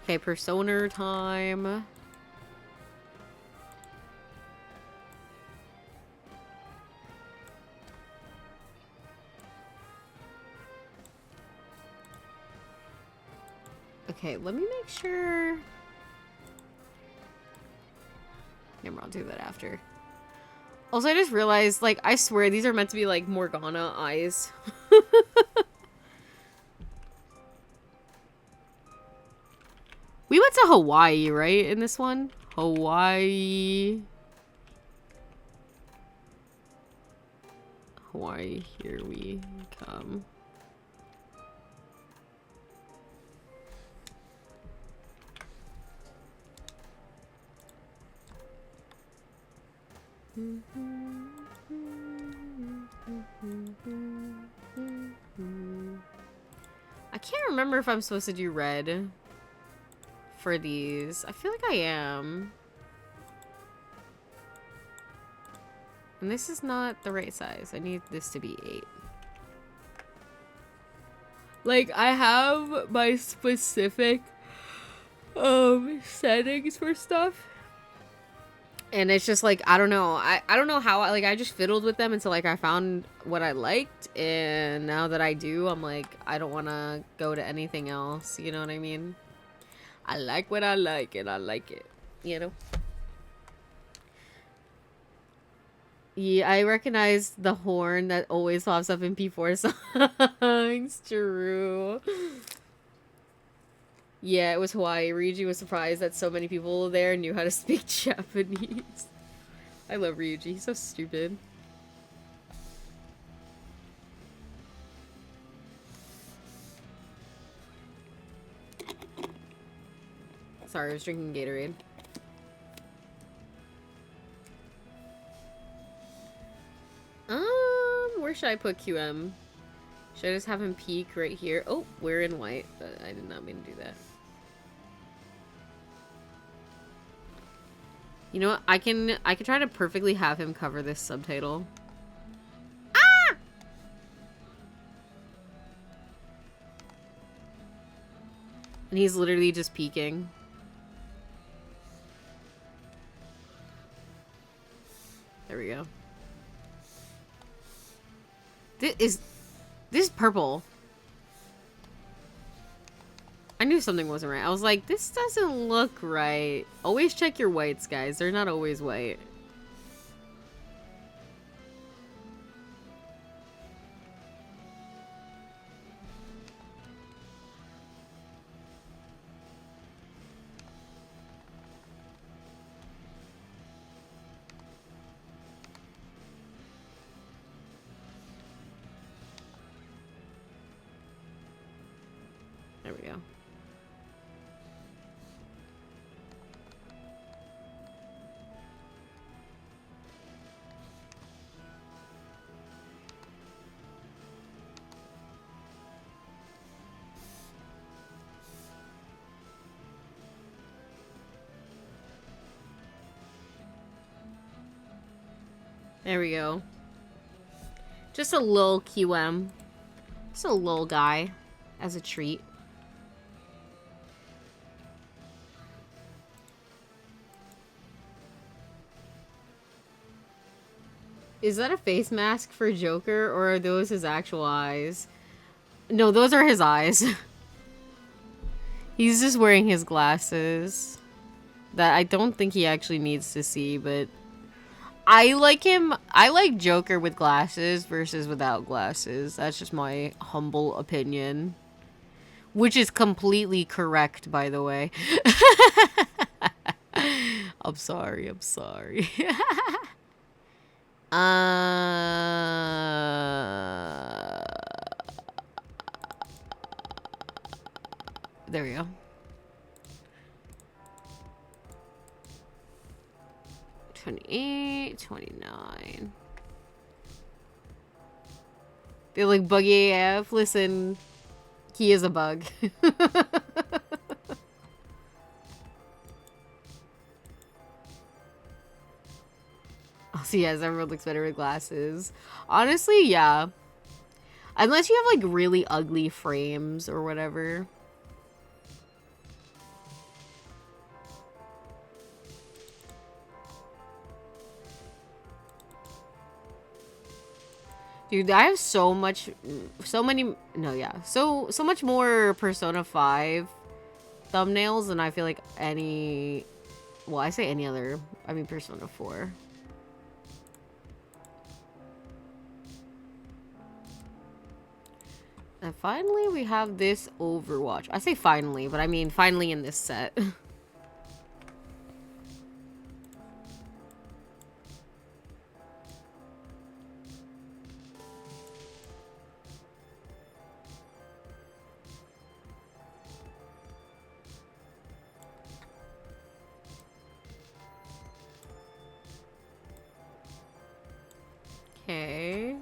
Okay, Persona time. Okay, let me make sure. Never, I'll do that after. Also, I just realized, like, I swear these are meant to be, like, Morgana eyes. We went to Hawaii, right, in this one? Hawaii. Hawaii, here we come. I can't remember if I'm supposed to do red for these. I feel like I am. And this is not the right size. I need this to be 8. Like, I have my specific settings for stuff. And it's just like, I don't know. I don't know how, like, I just fiddled with them until, like, I found what I liked. And now that I do, I'm like, I don't want to go to anything else. You know what I mean? I like what I like, and I like it. You know? Yeah, I recognize the horn that always pops up in P4 songs. True. Yeah, it was Hawaii. Ryuji was surprised that so many people there knew how to speak Japanese. I love Ryuji. He's so stupid. Sorry, I was drinking Gatorade. Where should I put QM? Should I just have him peek right here? Oh, we're in white, but I did not mean to do that. You know what? I can try to perfectly have him cover this subtitle. Ah! And he's literally just peeking. There we go. This is purple. I knew something wasn't right. I was like, this doesn't look right. Always check your whites, guys. They're not always white. There we go. There we go. Just a little QM. Just a little guy as a treat. Is that a face mask for Joker, or are those his actual eyes? No, those are his eyes. He's just wearing his glasses. That I don't think he actually needs to see, but... I like him. I like Joker with glasses versus without glasses. That's just my humble opinion. Which is completely correct, by the way. I'm sorry, I'm sorry. There we go. $28, $29. They look buggy AF. Listen, he is a bug. Oh, so yes, everyone looks better with glasses. Honestly, yeah. Unless you have like really ugly frames or whatever. Dude, I have so much, so much more Persona 5 thumbnails than I feel like any, well, I say any other, I mean Persona 4. And finally, we have this Overwatch. I say finally, but I mean finally in this set. Okay.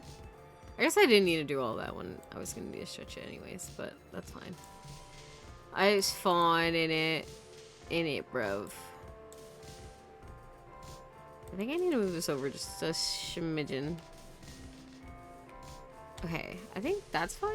I guess I didn't need to do all that when I was gonna need to stretch it anyways, but that's fine. I just fawn in it, bruv. I think I need to move this over just a smidgen. Okay, I think that's fine.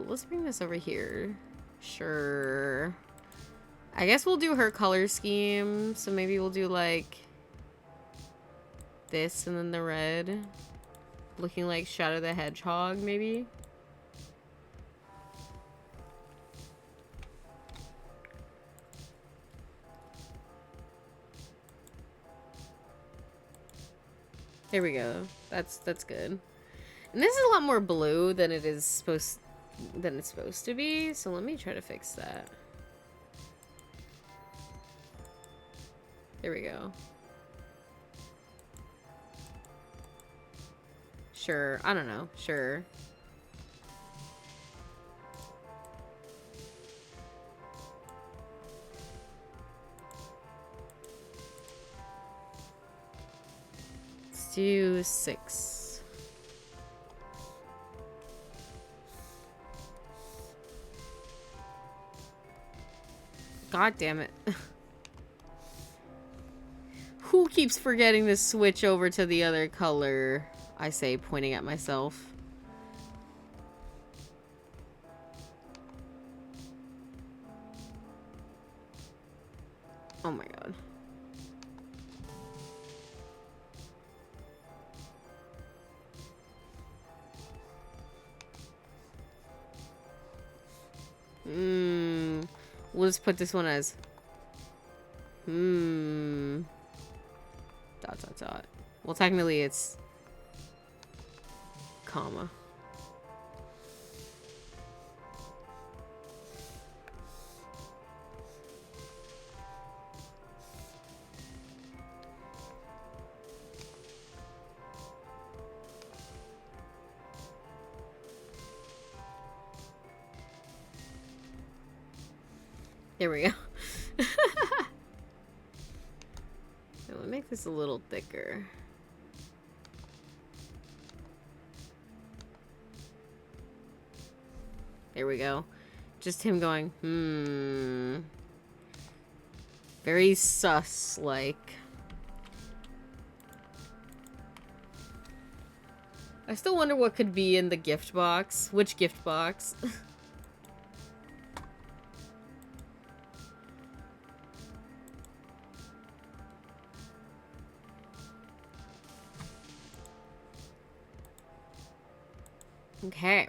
Let's bring this over here. Sure. I guess we'll do her color scheme. So maybe we'll do like this and then the red. Looking like Shadow the Hedgehog, maybe? There we go. That's good. And this is a lot more blue than it's supposed to be, so let me try to fix that. There we go. Sure, I don't know. Sure. Let's do 6. God damn it. Who keeps forgetting to switch over to the other color? I say, pointing at myself. Oh my god. We'll just put this one as dot. Well, technically it's comma. There we go. Let me make this a little thicker. There we go. Just him going, very sus-like. I still wonder what could be in the gift box. Which gift box? Okay.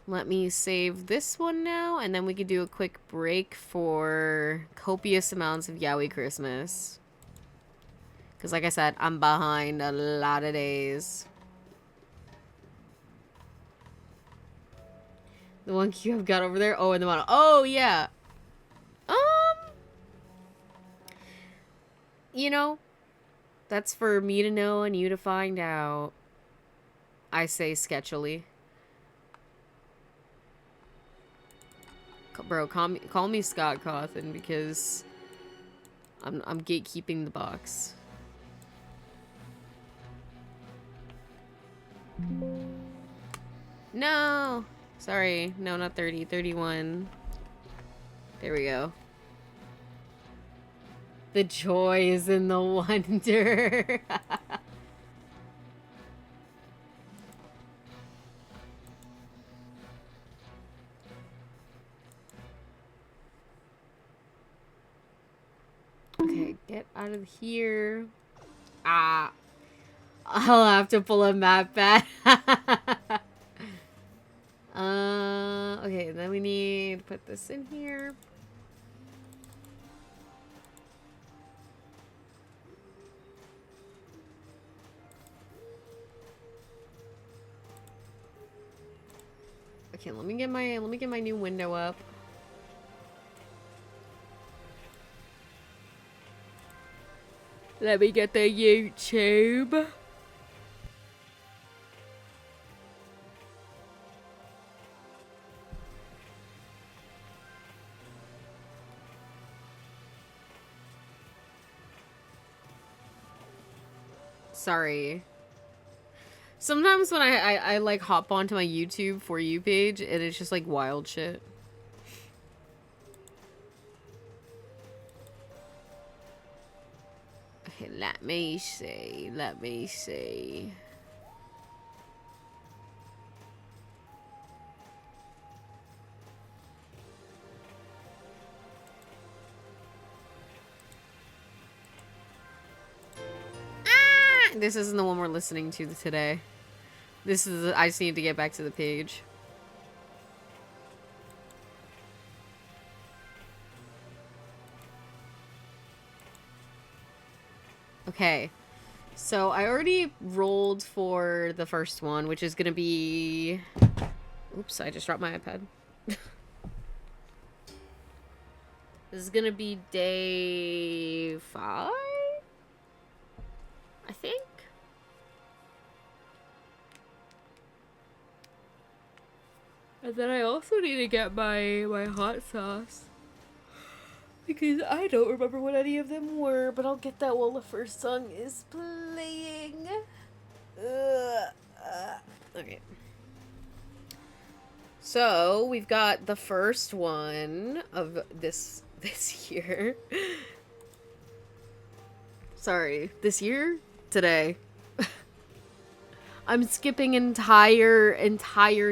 Let me save this one now, and then we could do a quick break for copious amounts of Yowie Christmas. Because like I said, I'm behind a lot of days. The one queue I've got over there? Oh, in the bottom. Oh, yeah. You know, that's for me to know and you to find out. I say sketchily. Bro, call me Scott Cawthon because I'm gatekeeping the box. No! Sorry. No, not 30. 31. There we go. The joy is in the wonder. Okay, get out of here. Ah. I'll have to pull a map back. Okay, then we need to put this in here. Okay, let me get my new window up. Let me get the YouTube. Sorry. Sometimes when I like hop onto my YouTube For You page and it's just like wild shit. Okay, let me see. This isn't the one we're listening to today. This is, I just need to get back to the page. Okay. So I already rolled for the first one, which is gonna be... Oops, I just dropped my iPad. This is gonna be day 5? I think? And then I also need to get my hot sauce. Because I don't remember what any of them were, but I'll get that while the first song is playing. Okay. So, we've got the first one of this year. Sorry, this year? Today. I'm skipping entire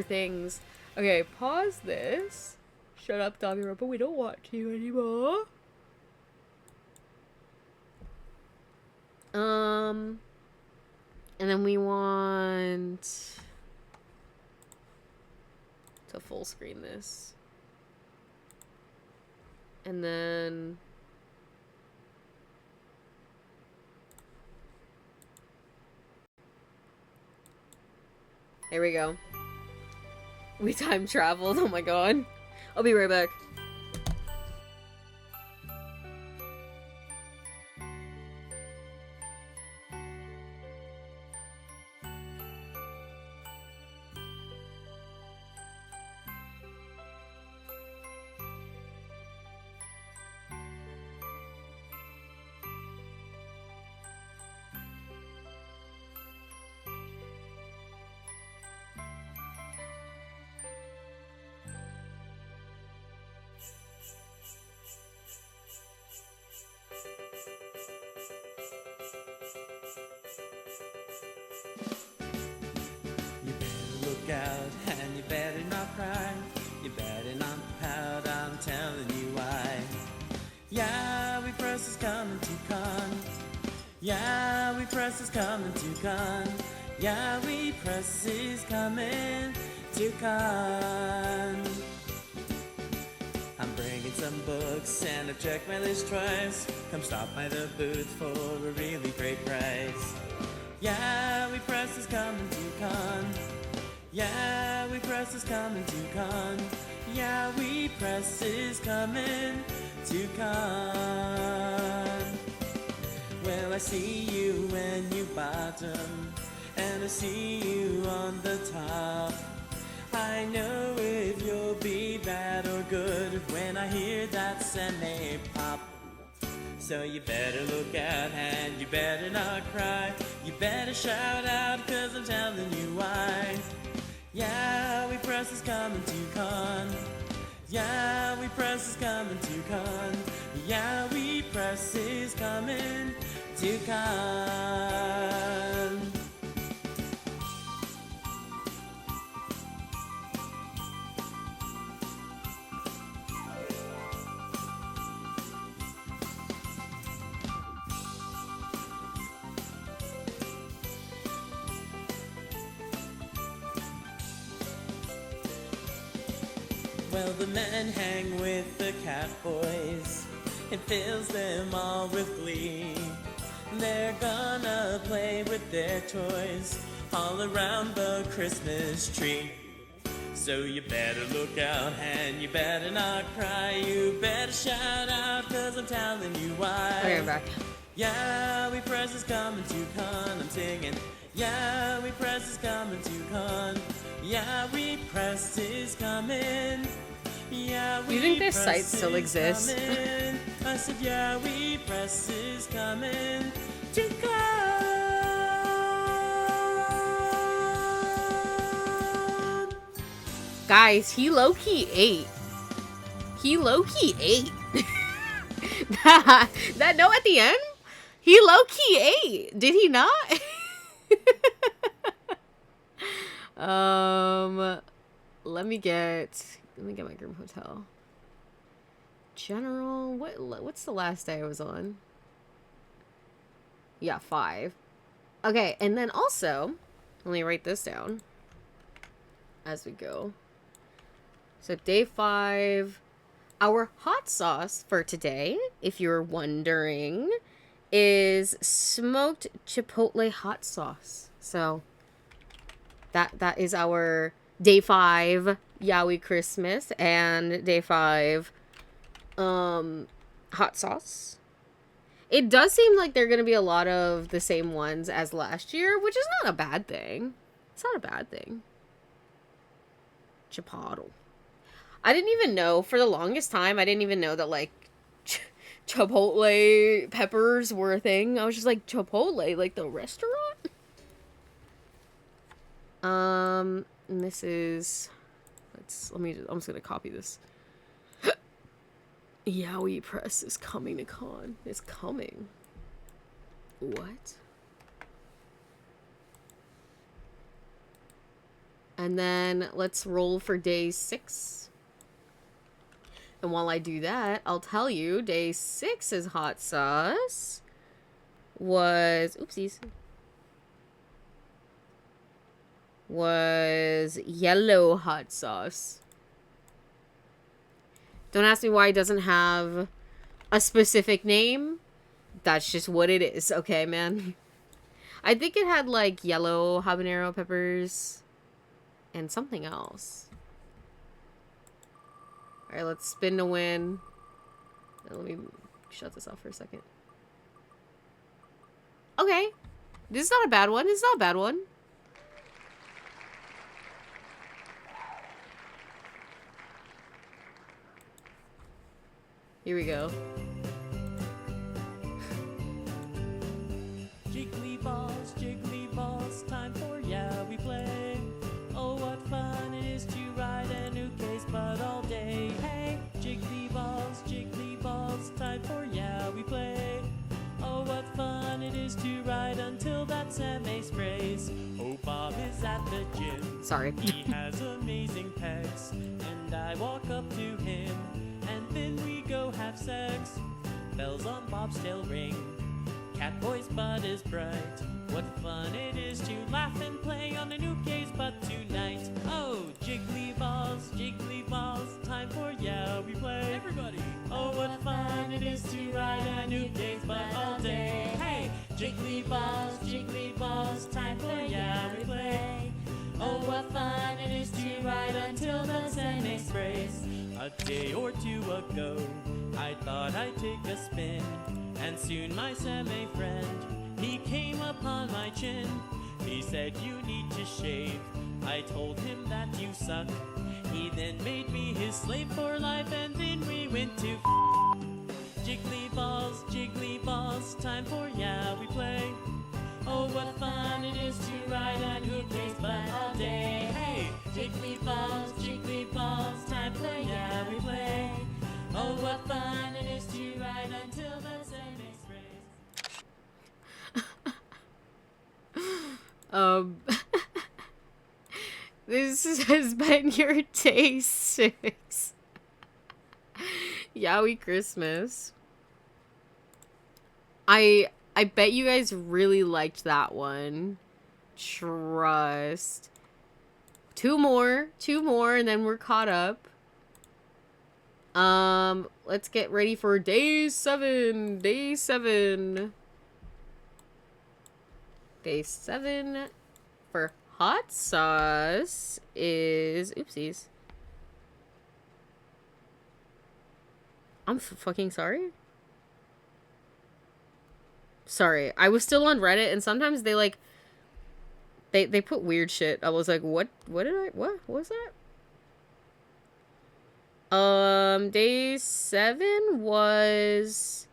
things. Okay, pause this. Shut up, Dobby Ropa. We don't want you anymore. And then we want to full screen this. And then there we go. We time traveled. Oh my god. I'll be right back. look out and you better not cry. You better not pout, I'm telling you why. Yeah, we press is coming to con. Yeah, we press is coming to con. Yeah, we press is coming to con. I'm bringing some books and I've checked my list twice. Come stop by the booth for a really great price. Yeah, we press is coming to con. Yeah, we press is coming to con. Yeah, we press is coming to con. Well, I see you when you bottom, and I see you on the top. I know if you'll be bad or good when I hear that semi pop. So you better look out and you better not cry. You better shout out, cause I'm telling you why. Yeah, we press is coming to con. Yeah, we press is coming to con. Yeah, we press is coming to con. Well, the men hang with the cat boys. It fills them all with glee. They're gonna play with their toys all around the Christmas tree. So you better look out and you better not cry. You better shout out, cause I'm telling you why. Okay, I'm back. Yeah, we press is coming to con. I'm singing. Yeah, we press is coming to con. Yeah, we press is coming. Yeah, we Do you think this press site still is exists? coming. I said, yeah, we press is coming to con. Guys, he low-key ate. He low-key ate. that note at the end? He low-key ate. Did he not? Let me get my Grim Hotel. General, what's the last day I was on? Yeah, 5. Okay, and then also, let me write this down as we go. So day 5, our hot sauce for today, if you're wondering, is smoked chipotle hot sauce. So that is our day 5 Yowie Christmas and day 5 hot sauce. It does seem like they're going to be a lot of the same ones as last year, which is not a bad thing. It's not a bad thing. Chipotle. I didn't even know, for the longest time, I didn't even know that, like, Chipotle peppers were a thing. I was just like, Chipotle, like the restaurant? And this is, I'm just gonna copy this. Yowie Press is coming to con. It's coming. What? And then let's roll for day 6. And while I do that, I'll tell you, day 6's hot sauce was, oopsies, was yellow hot sauce. Don't ask me why it doesn't have a specific name. That's just what it is, okay, man? I think it had, like, yellow habanero peppers and something else. Alright, let's spin to win. Let me shut this off for a second. Okay. This is not a bad one. This is not a bad one. Here we go. Jiggly balls, time for yeah we play. Oh, what fun it is to ride a new case but all day. Hey, jiggly balls, time for yeah we play. Oh, what fun it is to ride until that semi sprays. Oh, Bob is at the gym, Sorry. He has amazing pecs, and I walk up to him, and then we go have sex. Bells on Bob's tail ring, Catboy's butt is bright. What fun it is to laugh and play on a new gay's butt tonight. Oh, jiggly balls, time for yeah we play. Everybody! Oh, what fun it is to ride a new gay's butt all day. Hey, jiggly balls, time for yeah we play. Oh, what fun it is to ride until the semi sprays. A day or two ago, I thought I'd take a spin, and soon my semi friend, he came upon my chin. He said, you need to shave. I told him that you suck. He then made me his slave for life, and then we went to jiggly balls, time for yeah we play. Oh, what fun it is to ride a new gay's butt all day. Hey, jiggly balls, time for yeah we play. Oh, what fun it is to ride until the same sprays. This has been your day 6. Yowie Christmas. I bet you guys really liked that one. Trust. Two more, and then we're caught up. Let's get ready for day 7. Day 7 for hot sauce is, oopsies. I'm fucking sorry. Sorry, I was still on Reddit, and sometimes they like they put weird shit. I was like, what was that? Day 7 was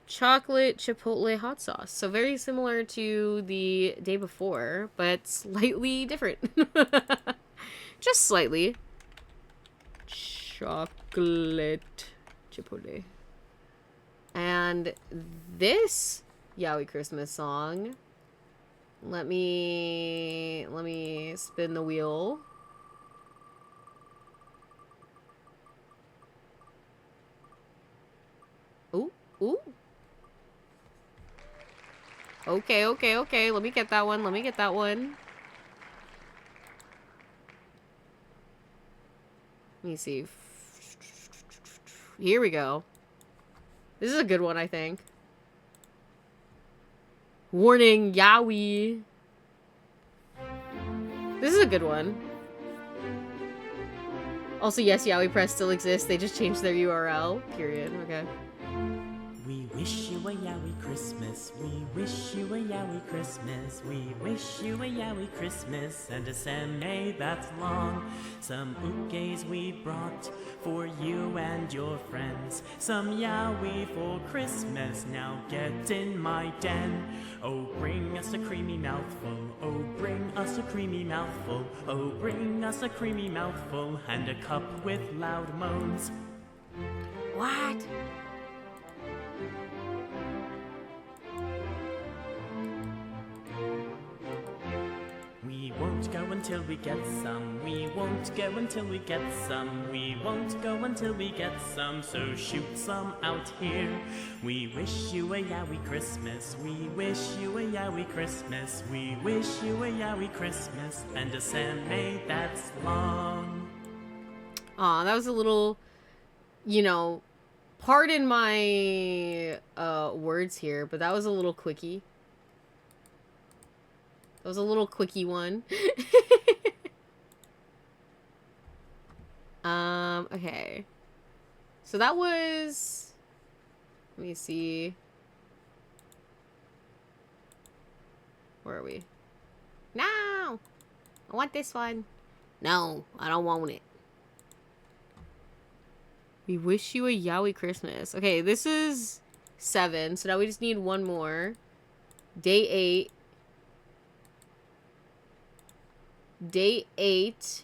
chocolate chipotle hot sauce. So very similar to the day before, but slightly different. Just slightly. Chocolate chipotle. And this Yowie Christmas song. Let me spin the wheel. Ooh, ooh. Okay. Let me get that one. Let me see. Here we go. This is a good one, I think. Warning, Yowie. This is a good one. Also, yes, Yowie Press still exists. They just changed their URL. Period. Okay. We wish you a Yowie Christmas. We wish you a Yowie Christmas. We wish you a Yowie Christmas and a semi that's long. Some oogays we brought for you and your friends. Some Yowie for Christmas. Now get in my den. Oh, bring us a creamy mouthful. Oh, bring us a creamy mouthful. Oh, bring us a creamy mouthful and a cup with loud moans. What? We won't go until we get some. We won't go until we get some. We won't go until we get some. So shoot some out here. We wish you a Yowie Christmas. We wish you a Yowie Christmas. We wish you a Yowie Christmas and a semi that's long. Aw, that was a little, you know, pardon my words here, but that was a little quickie. That was a little quickie one. Okay. So that was, let me see. Where are we? No! I want this one. No, I don't want it. We wish you a Yowie Christmas. Okay, this is 7, so now we just need one more. Day 8. Day 8.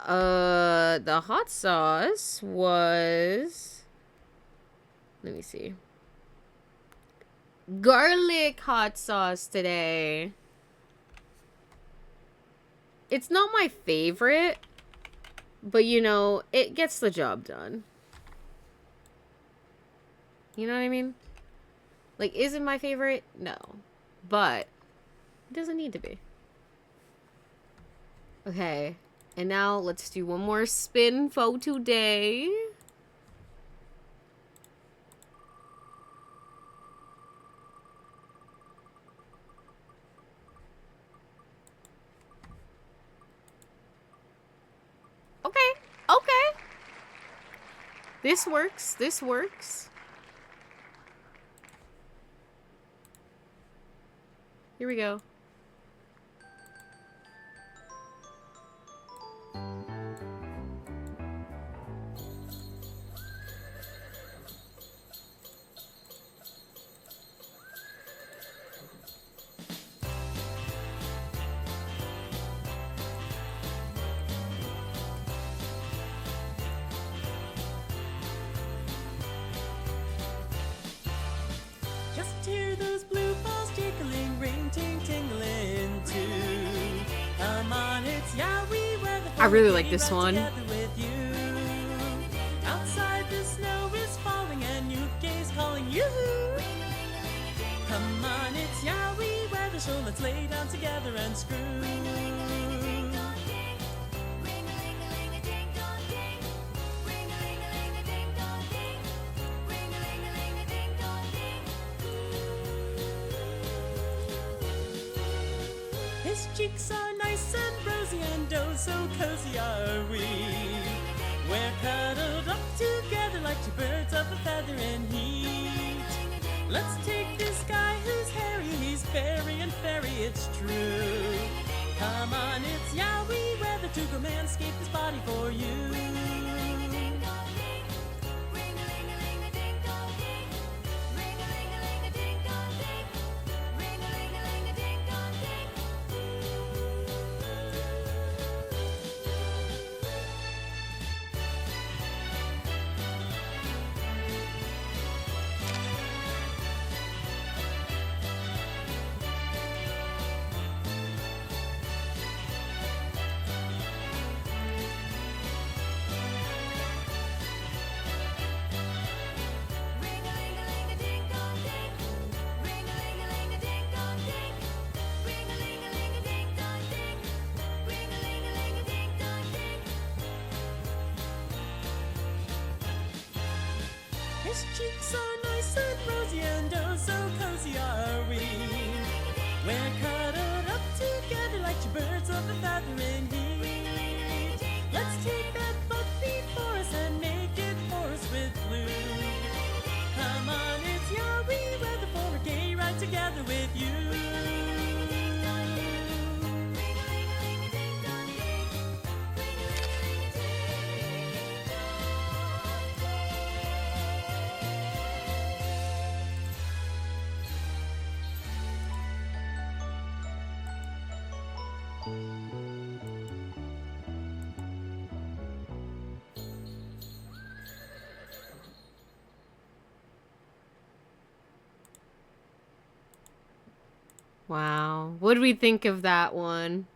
The hot sauce was, let me see. Garlic hot sauce today. It's not my favorite, but you know, it gets the job done. You know what I mean? Like, is it my favorite? No. But it doesn't need to be. Okay. And now let's do one more spin for today. Okay. Okay. This works. This works. Here we go. Just hear those blue balls jiggling, ring ting tingling too. Come on, it's Yowie weather. I really like this one. With you. Outside the snow is falling and Yuki's calling you. Come on, it's Yowie weather, so let's lay down together and screw. His cheeks are nice and rosy and oh so cozy are we. We're cuddled up together like two birds of a feather in heat. Let's take this guy who's hairy, he's fairy and fairy, it's true. Come on, it's Yowie weather to go manscape his body for you. His cheeks are nice and rosy and oh so cozy are we. We're cuddled up together like two birds of a feather in heat. Let's take that butt before us and make it for us with blue. Come on, it's Yowie weather for a gay ride together with you. Wow. What do we think of that one?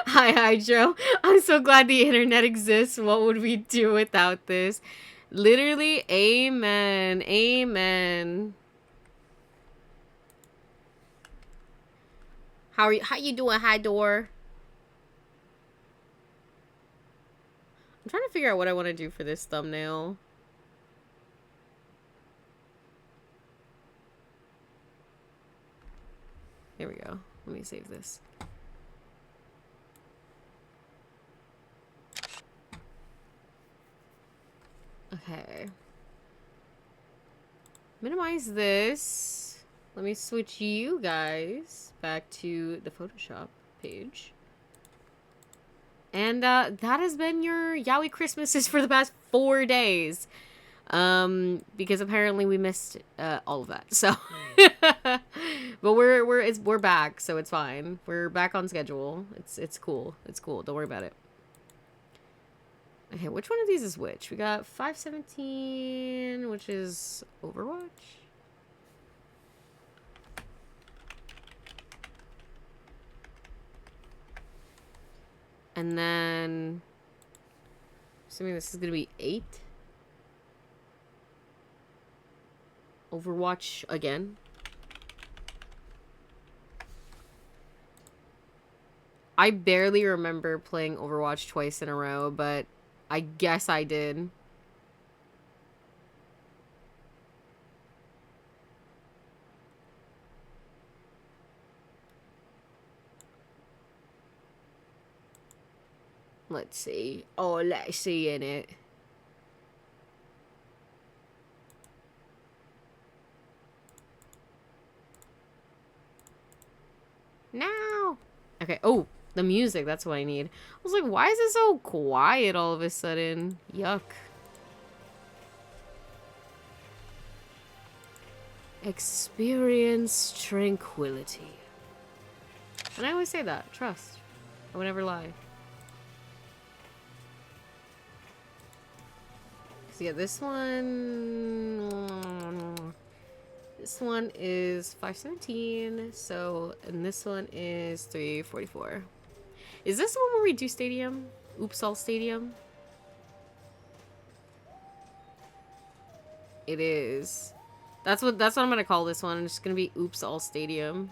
Hi, Joe. I'm so glad the internet exists. What would we do without this? Literally, amen. Amen. How you doing, Hi Door? I'm trying to figure out what I want to do for this thumbnail. Here we go. Let me save this. Okay. Minimize this. Let me switch you guys back to the Photoshop page. And that has been your Yowie Christmases for the past 4 days. Because apparently we missed all of that. So but we're back, so it's fine. We're back on schedule. It's cool. It's cool. Don't worry about it. Okay, which one of these is which? We got 517, which is Overwatch. And then, assuming this is gonna be 8. Overwatch again. I barely remember playing Overwatch twice in a row, but I guess I did. Let's see. Oh, let's see in it. Now. Okay. Oh, the music. That's what I need. I was like, why is it so quiet all of a sudden? Yuck. Experience tranquility. And I always say that. Trust. I would never lie. So yeah, this one is 517. So, and this one is 344. Is this the one where we do stadium? Oops, all stadium. It is. That's what I'm gonna call this one. It's gonna be Oops All Stadium.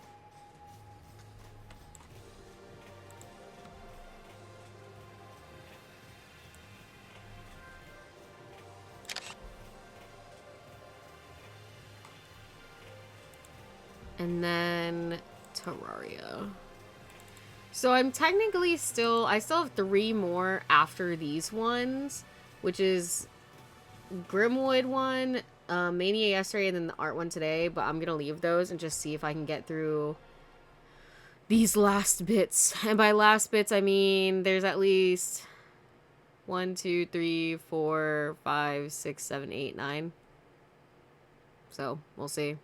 And then Terraria. So I'm technically still, I still have 3 more after these ones, which is Grimwood one, Mania yesterday, and then the art one today, but I'm gonna leave those and just see if I can get through these last bits. And by last bits, I mean there's at least 1, 2, 3, 4, 5, 6, 7, 8, 9. So we'll see.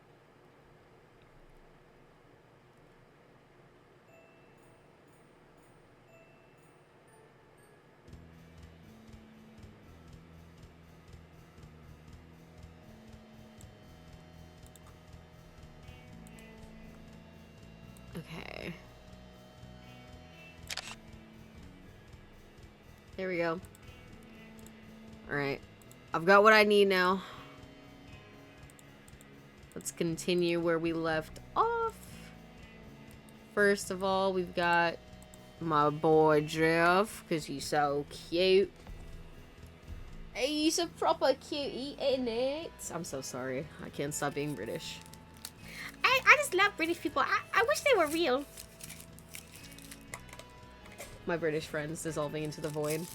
Okay. There we go. Alright. I've got what I need now. Let's continue where we left off. First of all, we've got my boy Jeff, because he's so cute. He's a proper cutie, isn't it? I'm so sorry. I can't stop being British. I just love British people. I wish they were real. My British friends dissolving into the void.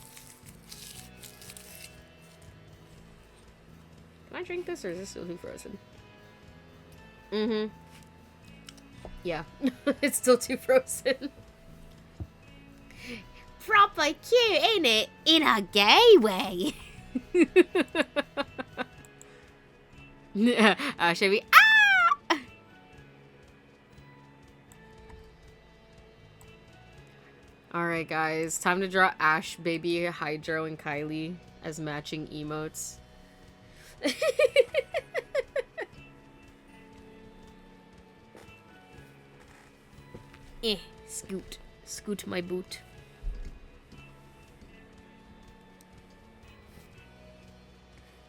Can I drink this, or is this still too frozen? Mm-hmm. Yeah. It's still too frozen. Proper cute, ain't it? In a gay way. Should we? Ah! Alright, guys. Time to draw Ash, Baby, Hydro, and Kylie as matching emotes. Scoot. Scoot my boot.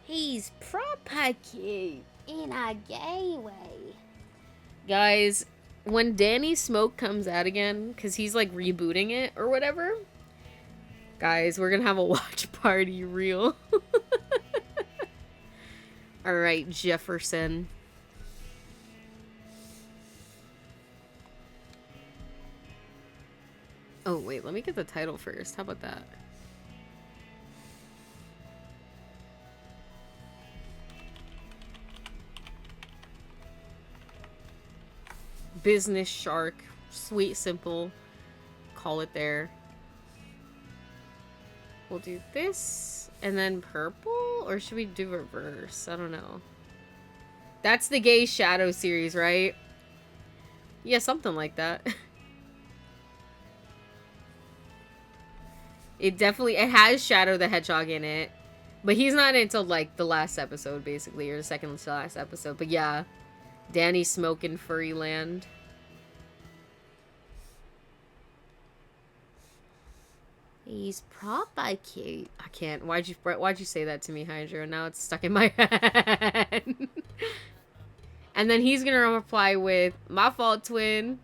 He's proper cute in a gay way. Guys, when Danny Smoke comes out again, because he's like rebooting it or whatever, guys, we're gonna have a watch party reel. Alright, Jefferson. Oh, wait, let me get the title first. How about that? Business Shark. Sweet, simple. Call it there. We'll do this and then purple, or should we do reverse? I don't know. That's the Gay Shadow series, right? Yeah, something like that. It has Shadow the Hedgehog in it, but he's not until like the last episode, basically, or the second to last episode. But yeah, Danny Smoke in Furryland. He's probably cute. I can't. Why'd you say that to me, Hydro? Now it's stuck in my head. And then he's gonna reply with, my fault, twin.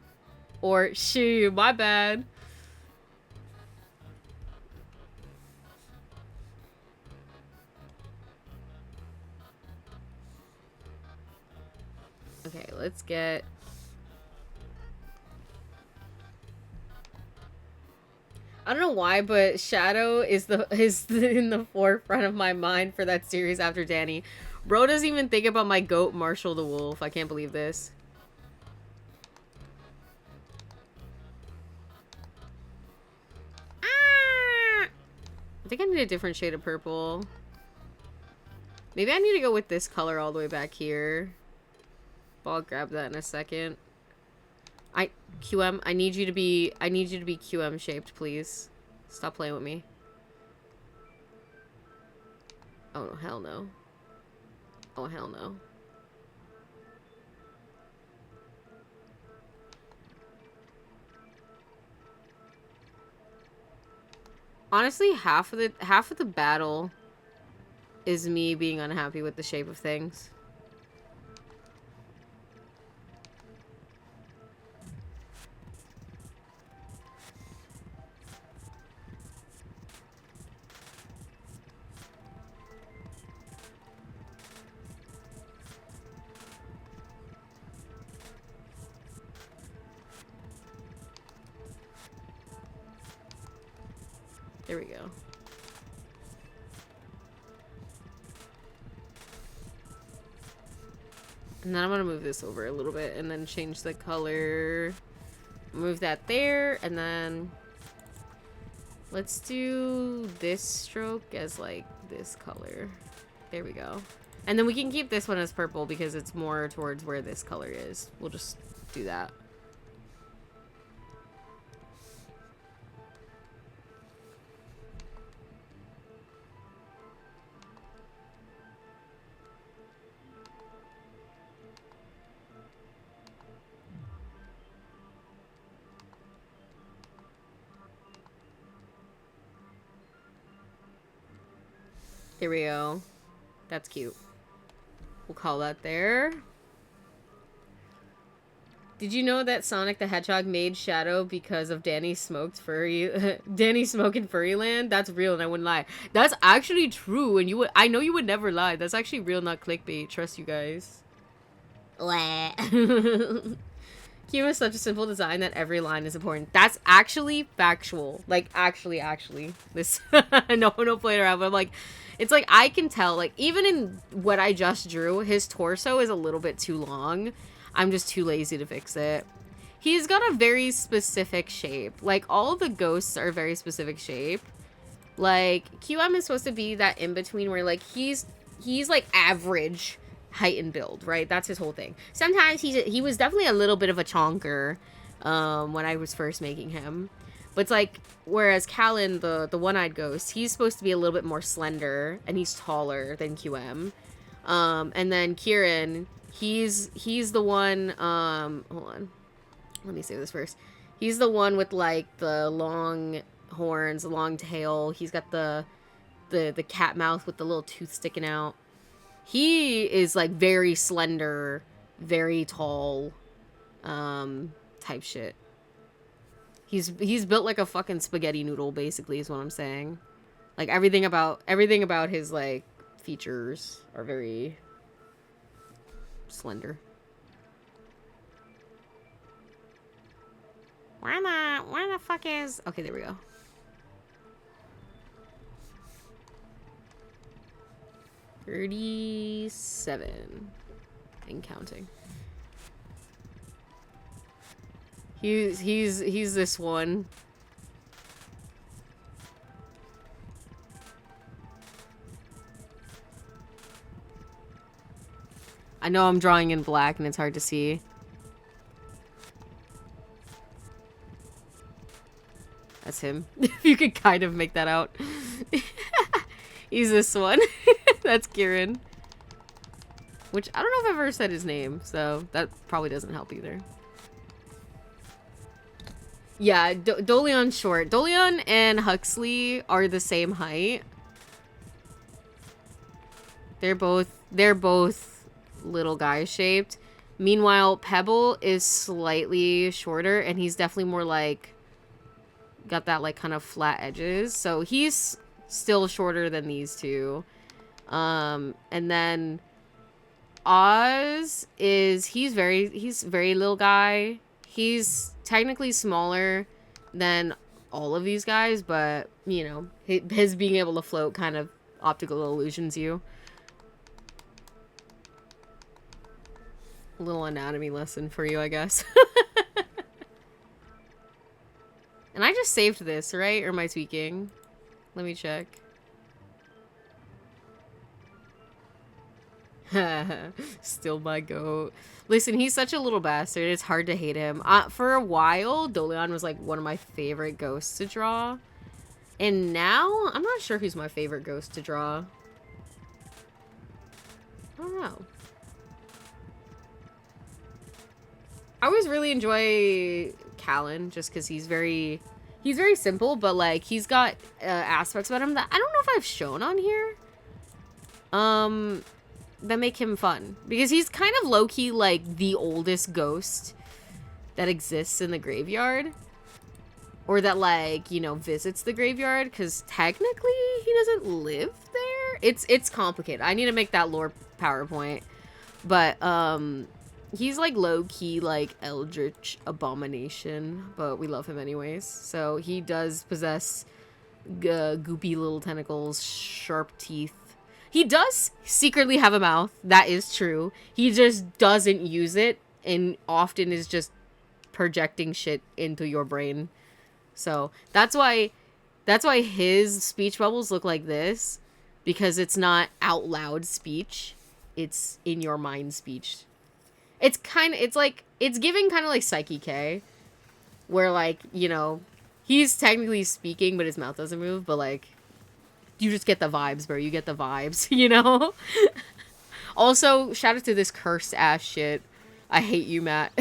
Or, shoot, my bad. Okay, let's get... I don't know why, but Shadow is in the forefront of my mind for that series after Danny. Bro doesn't even think about my goat, Marshall the Wolf. I can't believe this. Ah! I think I need a different shade of purple. Maybe I need to go with this color all the way back here. But I'll grab that in a second. QM, I need you to be QM shaped, please. Stop playing with me. Oh, hell no. Oh, hell no. Honestly, half of the battle is me being unhappy with the shape of things. There we go. And then I'm gonna move this over a little bit and then change the color. Move that there, and then let's do this stroke as like this color. There we go. And then we can keep this one as purple because it's more towards where this color is. We'll just do that. There we go. That's cute. We'll call that there. Did you know that Sonic the Hedgehog made Shadow because of Danny Smoking Furryland? That's real and I wouldn't lie. That's actually true and I know you would never lie. That's actually real, not clickbait. Trust you guys. Q is such a simple design that every line is important. That's actually factual. Like, actually. This, no play around, but I'm like, it's like, I can tell, like, even in what I just drew, his torso is a little bit too long. I'm just too lazy to fix it. He's got a very specific shape. Like, all of the ghosts are a very specific shape. Like, QM is supposed to be that in-between where, like, he's like, average height and build, right? That's his whole thing. Sometimes he was definitely a little bit of a chonker when I was first making him. But it's like, whereas Callan, the one-eyed ghost, he's supposed to be a little bit more slender, and he's taller than QM. And then Kieran, he's the one, hold on. Let me say this first. He's the one with, like, the long horns, the long tail. He's got the cat mouth with the little tooth sticking out. He is, like, very slender, very tall, type shit. He's built like a fucking spaghetti noodle, basically, is what I'm saying. Like, everything about his, like, features are very slender. Where the fuck is... Okay, there we go. $37 and counting. He's this one. I know I'm drawing in black and it's hard to see. That's him. If you could kind of make that out. He's this one. That's Kieran. Which, I don't know if I've ever said his name, so that probably doesn't help either. Yeah, Doleon's short. Doleon and Huxley are the same height. They're both little guy shaped. Meanwhile, Pebble is slightly shorter, and he's definitely more like got that like kind of flat edges. So he's still shorter than these two. And then Oz is he's very little guy. He's technically smaller than all of these guys, but you know, his being able to float kind of optical illusions you. A little anatomy lesson for you, I guess. And I just saved this, right? Or am I tweaking? Let me check. Still my goat. Listen, he's such a little bastard. It's hard to hate him. For a while, Doleon was like one of my favorite ghosts to draw. And now, I'm not sure who's my favorite ghost to draw. I don't know. I always really enjoy Callan just because he's very simple, but like he's got aspects about him that I don't know if I've shown on here. That make him fun because he's kind of low-key like the oldest ghost that exists in the graveyard, or that like, you know, visits the graveyard, because technically he doesn't live there. It's complicated. I need to make that lore PowerPoint, but he's like low-key like eldritch abomination, but we love him anyways. So he does possess goopy little tentacles, sharp teeth. He does secretly have a mouth. That is true. He just doesn't use it and often is just projecting shit into your brain. So that's why his speech bubbles look like this, because it's not out loud speech. It's in your mind speech. It's giving kind of like Psyche K, where like, you know, he's technically speaking but his mouth doesn't move, but like you just get the vibes, bro. You get the vibes, you know? Also, shout out to this cursed ass shit. I hate you, Matt.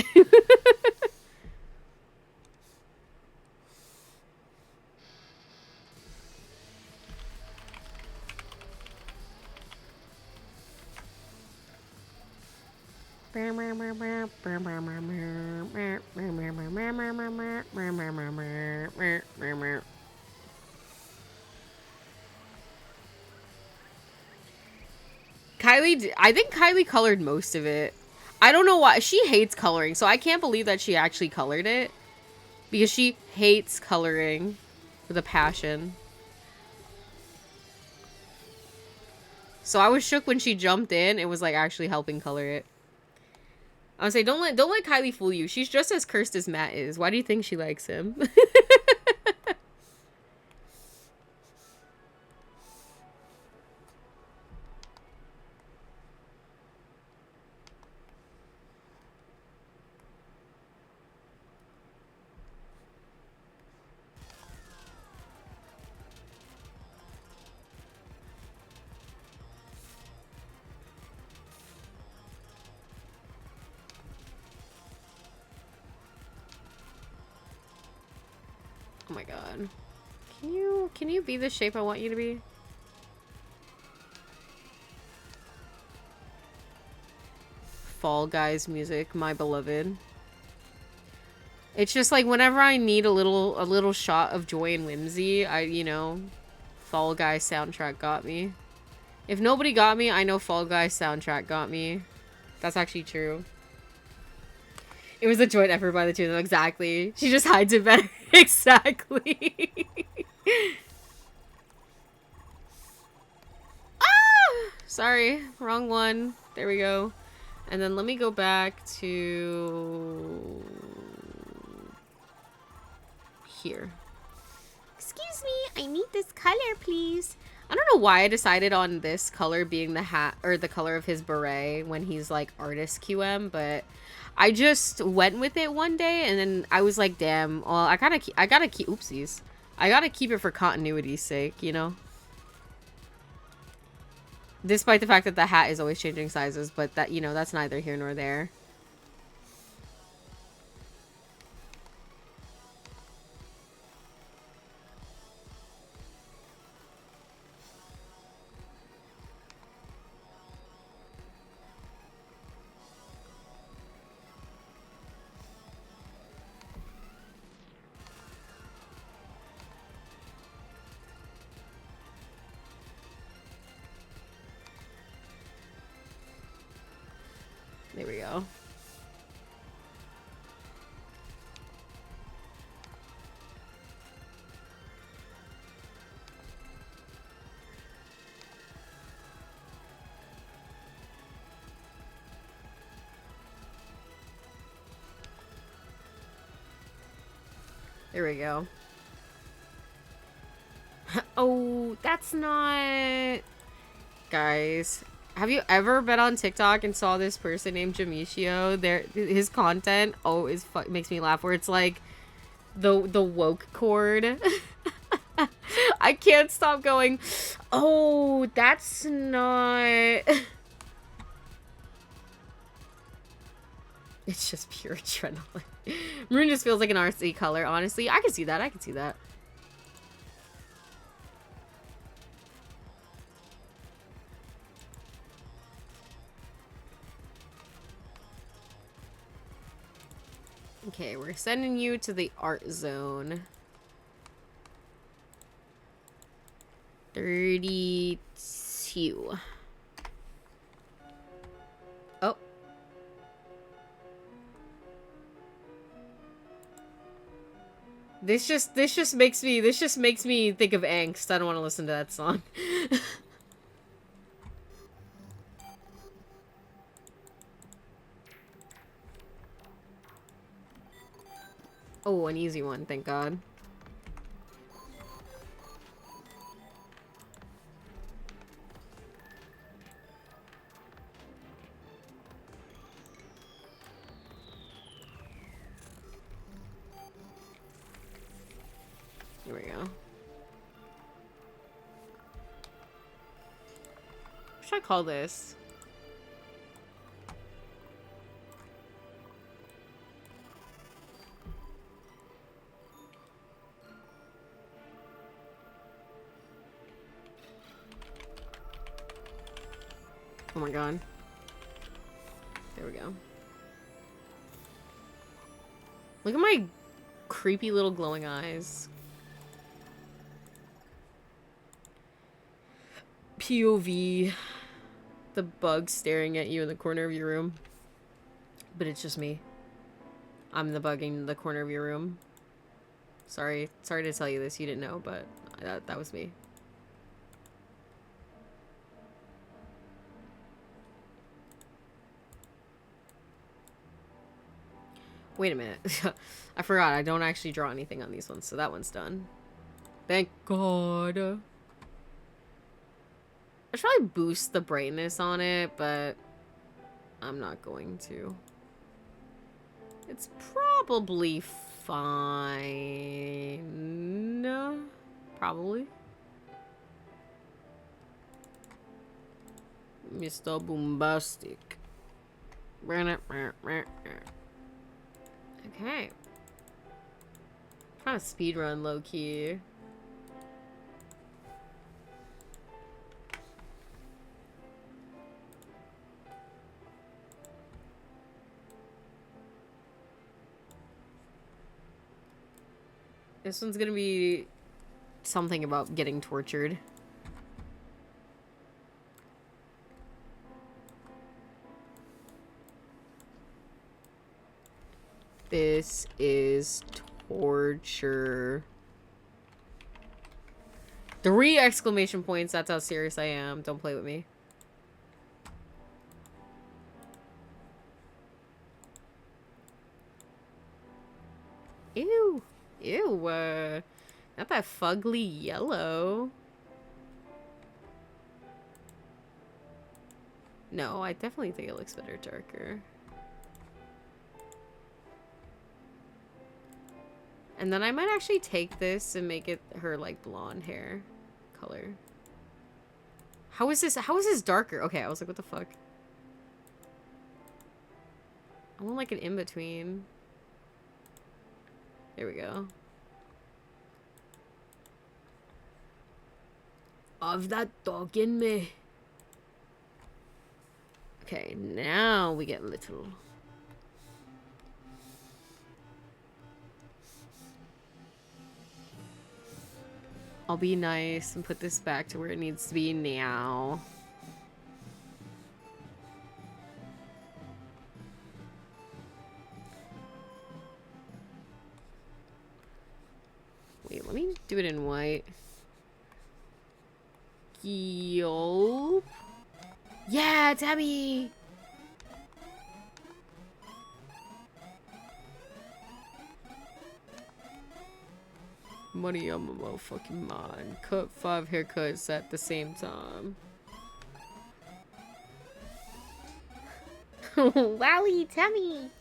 I think Kylie colored most of it. I don't know why. She hates coloring, so I can't believe that she actually colored it. Because she hates coloring with a passion. So I was shook when she jumped in and was like actually helping color it. I would say, don't let Kylie fool you. She's just as cursed as Matt is. Why do you think she likes him? Oh my god. Can you be the shape I want you to be? Fall Guys music, my beloved. It's just like whenever I need a little shot of joy and whimsy, you know, Fall Guys soundtrack got me. If nobody got me, I know Fall Guys soundtrack got me. That's actually true. It was a joint effort by the two of them. Exactly. She just hides it better. Exactly. Ah! Sorry. Wrong one. There we go. And then let me go back to... here. Excuse me. I need this color, please. I don't know why I decided on this color being the hat, or the color of his beret when he's like artist QM, but I just went with it one day and then I was like, damn, well, I gotta keep, oopsies. I gotta keep it for continuity's sake, you know? Despite the fact that the hat is always changing sizes, but that, you know, that's neither here nor there. There we go. Oh, that's not... Guys, have you ever been on TikTok and saw this person named Jamishio? His content always makes me laugh, where it's like the woke chord. I can't stop going, oh, that's not... It's just pure adrenaline. Maroon just feels like an RC color, honestly. I can see that. I can see that. Okay, we're sending you to the art zone. 32. Oh. This just makes me think of angst. I don't want to listen to that song. Oh, an easy one, thank God. Here we go. What should I call this? Oh my God. There we go. Look at my creepy little glowing eyes. POV. The bug staring at you in the corner of your room. But it's just me. I'm the bug in the corner of your room. Sorry to tell you this, you didn't know, but that was me. Wait a minute. I forgot, I don't actually draw anything on these ones, so that one's done. Thank God. I should probably boost the brightness on it, but I'm not going to. It's probably fine. Probably. Mr. Boombastic. Okay. Trying to speedrun low key. This one's gonna be something about getting tortured. This is torture. 3 exclamation points, that's how serious I am. Don't play with me. Ew. Ew, not that fugly yellow. No, I definitely think it looks better darker. And then I might actually take this and make it her, like, blonde hair color. How is this darker? Okay, I was like, what the fuck? I want, like, an in-between. There we go. Of that dog in me. Okay, now we get little. I'll be nice and put this back to where it needs to be now. Wait, let me do it in white. Yup. Yeah, Tabby! Money on my motherfucking mind. Cut 5 haircuts at the same time. Wowie tummy.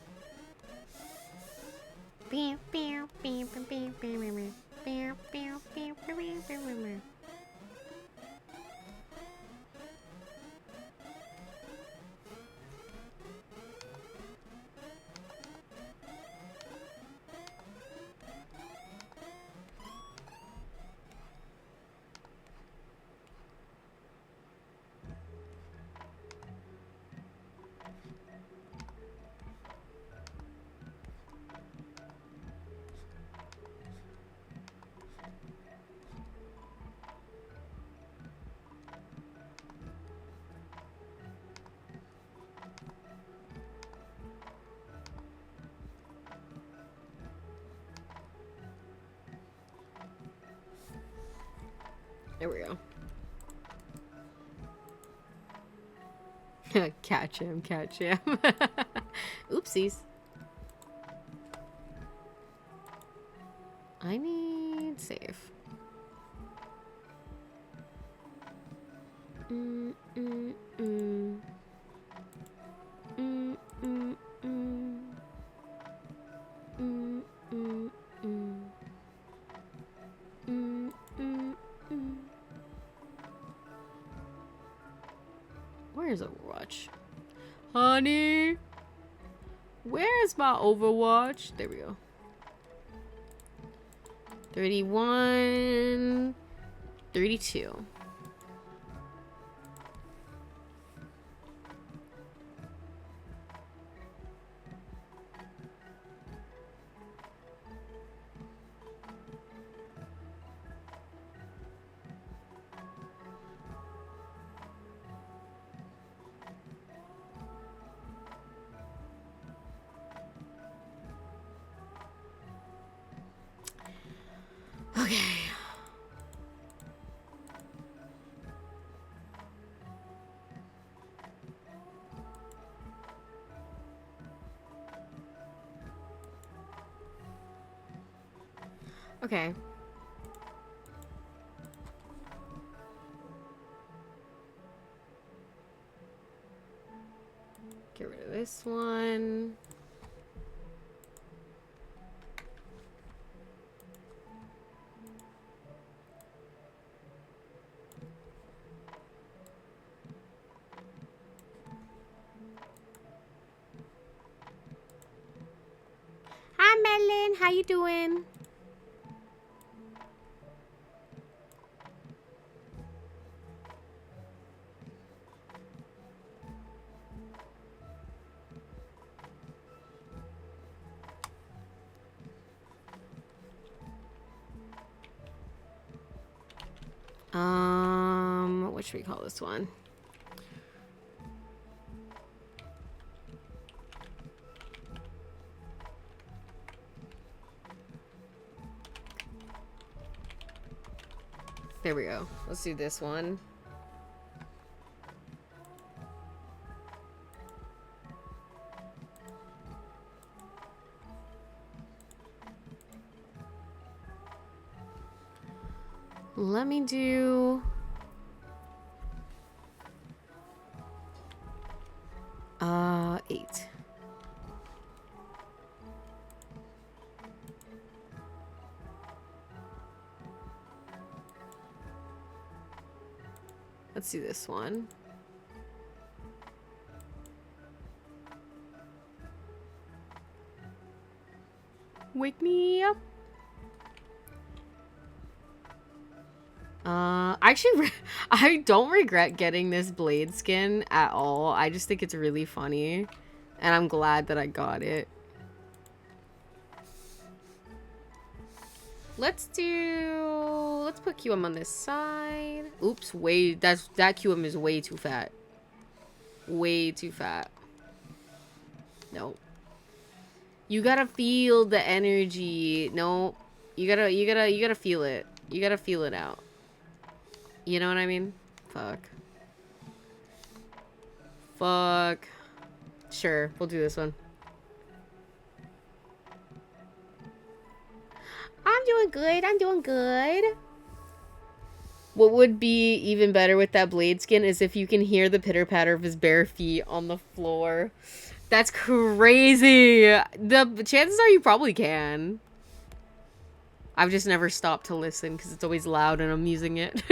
There we go. Catch him, catch him. Oopsies. I need save. Where's Overwatch? Honey! Where's my Overwatch? There we go. 31... 32. Okay. Okay. Get rid of this one. Hi, Madeline. How you doing? What should we call this one? There we go. Let's do this one. Let me do... 8. Let's do this one. Wake me up. Actually, I don't regret getting this blade skin at all. I just think it's really funny, and I'm glad that I got it. Let's put QM on this side. Oops, that QM is way too fat. Way too fat. No. You gotta feel the energy. No. You gotta feel it. You gotta feel it out. You know what I mean? Fuck. Fuck. Sure, we'll do this one. I'm doing good. I'm doing good. What would be even better with that blade skin is if you can hear the pitter-patter of his bare feet on the floor. That's crazy. The chances are you probably can. I've just never stopped to listen because it's always loud and I'm using it.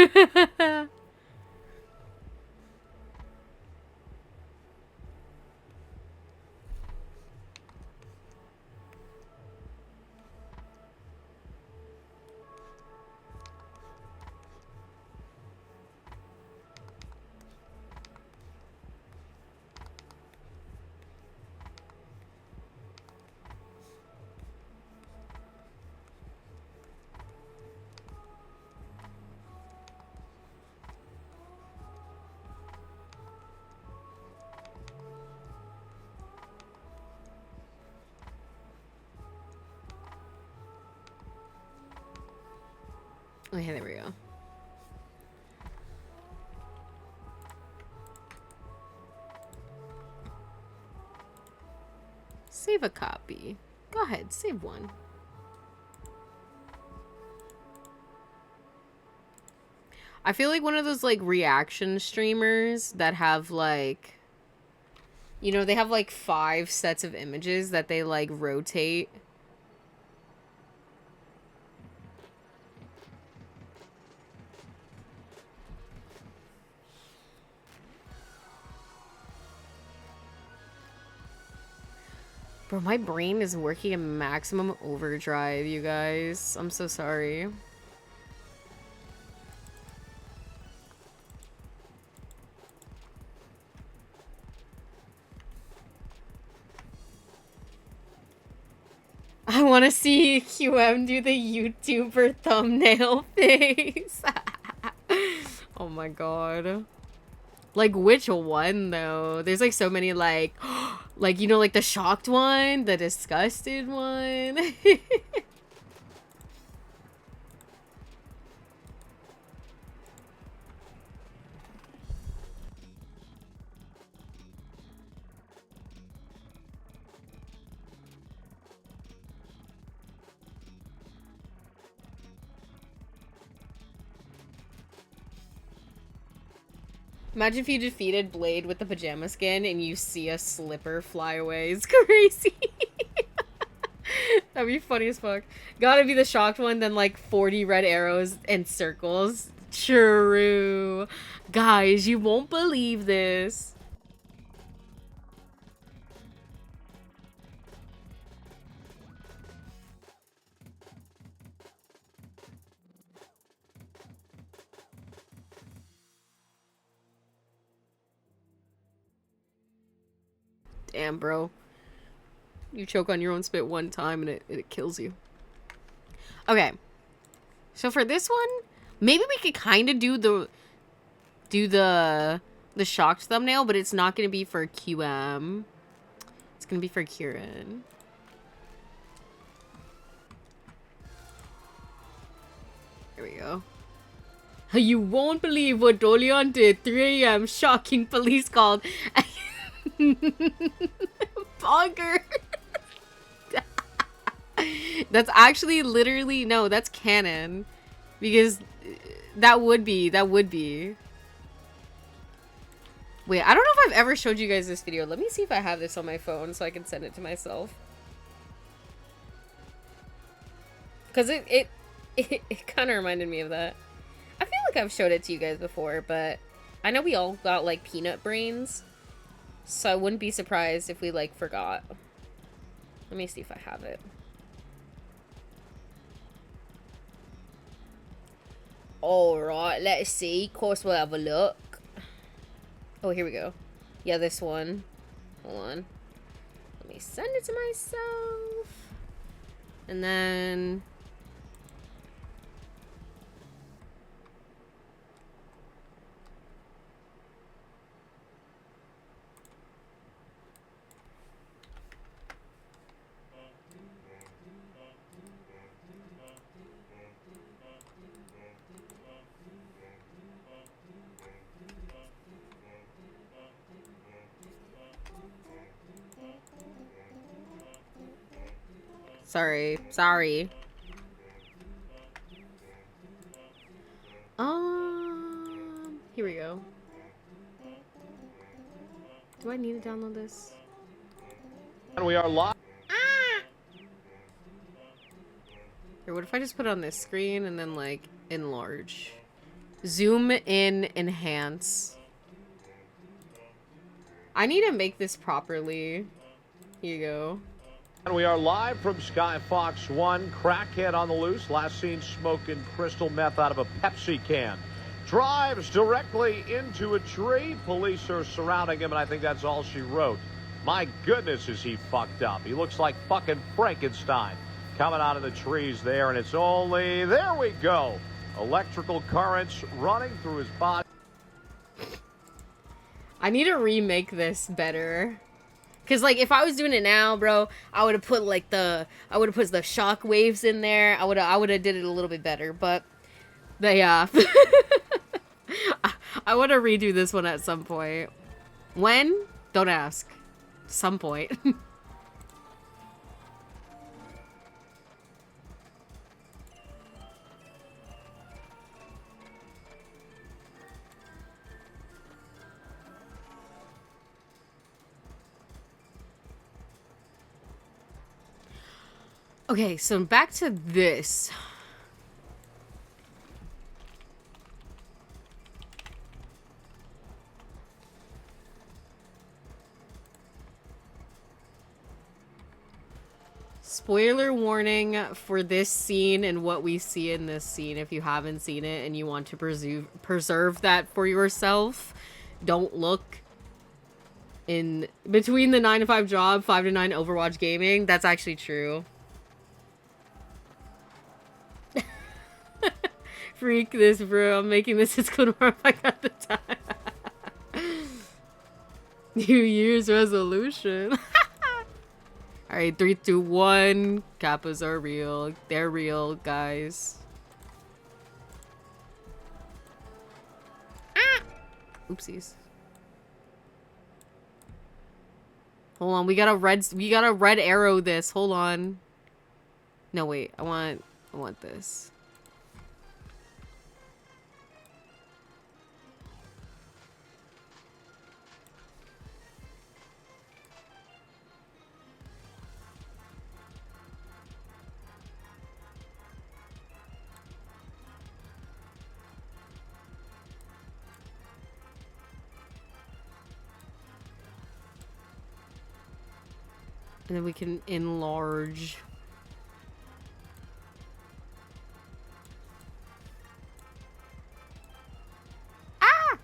Okay, there we go. Save a copy. Go ahead, save one. I feel like one of those like reaction streamers that have like, you know, they have like 5 sets of images that they like rotate. Bro, my brain is working at maximum overdrive, you guys. I'm so sorry. I want to see QM do the YouTuber thumbnail face. Oh my god. Like, which one, though? There's, like, so many, like, like, you know, like, the shocked one, the disgusted one. Imagine if you defeated Blade with the pajama skin and you see a slipper fly away. It's crazy. That'd be funny as fuck. Gotta be the shocked one, then like 40 red arrows and circles. True. Guys, you won't believe this. Damn, bro. You choke on your own spit one time and it kills you. Okay. So for this one, maybe we could kind of do the shocked thumbnail, but it's not going to be for QM. It's going to be for Kieran. There we go. You won't believe what Dolion did. 3 a.m. Shocking police called. Bogger. That's actually literally, no, that's canon. Because that would be. Wait, I don't know if I've ever showed you guys this video. Let me see if I have this on my phone so I can send it to myself. Because it kind of reminded me of that. I feel like I've showed it to you guys before, but I know we all got, like, peanut brains. So I wouldn't be surprised if we, like, forgot. Let me see if I have it. Alright, let's see. Of course, we'll have a look. Oh, here we go. Yeah, this one. Hold on. Let me send it to myself. And then... Sorry. Here we go. Do I need to download this? And we are live. Or what if I just put it on this screen and then, like, enlarge? Zoom in, enhance. I need to make this properly. Here you go. And we are live from Sky Fox 1. Crackhead on the loose. Last seen smoking crystal meth out of a Pepsi can. Drives directly into a tree. Police are surrounding him, and I think that's all she wrote. My goodness, is he fucked up. He looks like fucking Frankenstein coming out of the trees there, and it's only... There we go. Electrical currents running through his body. I need to remake this better. Cause like if I was doing it now, bro, I would have put like the shock waves in there. I would have did it a little bit better, but yeah. I want to redo this one at some point. When? Don't ask. Some point. Okay, so back to this. Spoiler warning for this scene and what we see in this scene. If you haven't seen it and you want to preserve that for yourself, don't look in between the 9 to 5 job, 5 to 9 Overwatch gaming. That's actually true. Freak this, bro. I'm making this as good if I got the time. New Year's resolution. Alright, 3, 2, 1. Kappas are real. They're real, guys. Ah! Oopsies. Hold on, we gotta red arrow this. Hold on. No, wait. I want this. And then we can enlarge. Ah!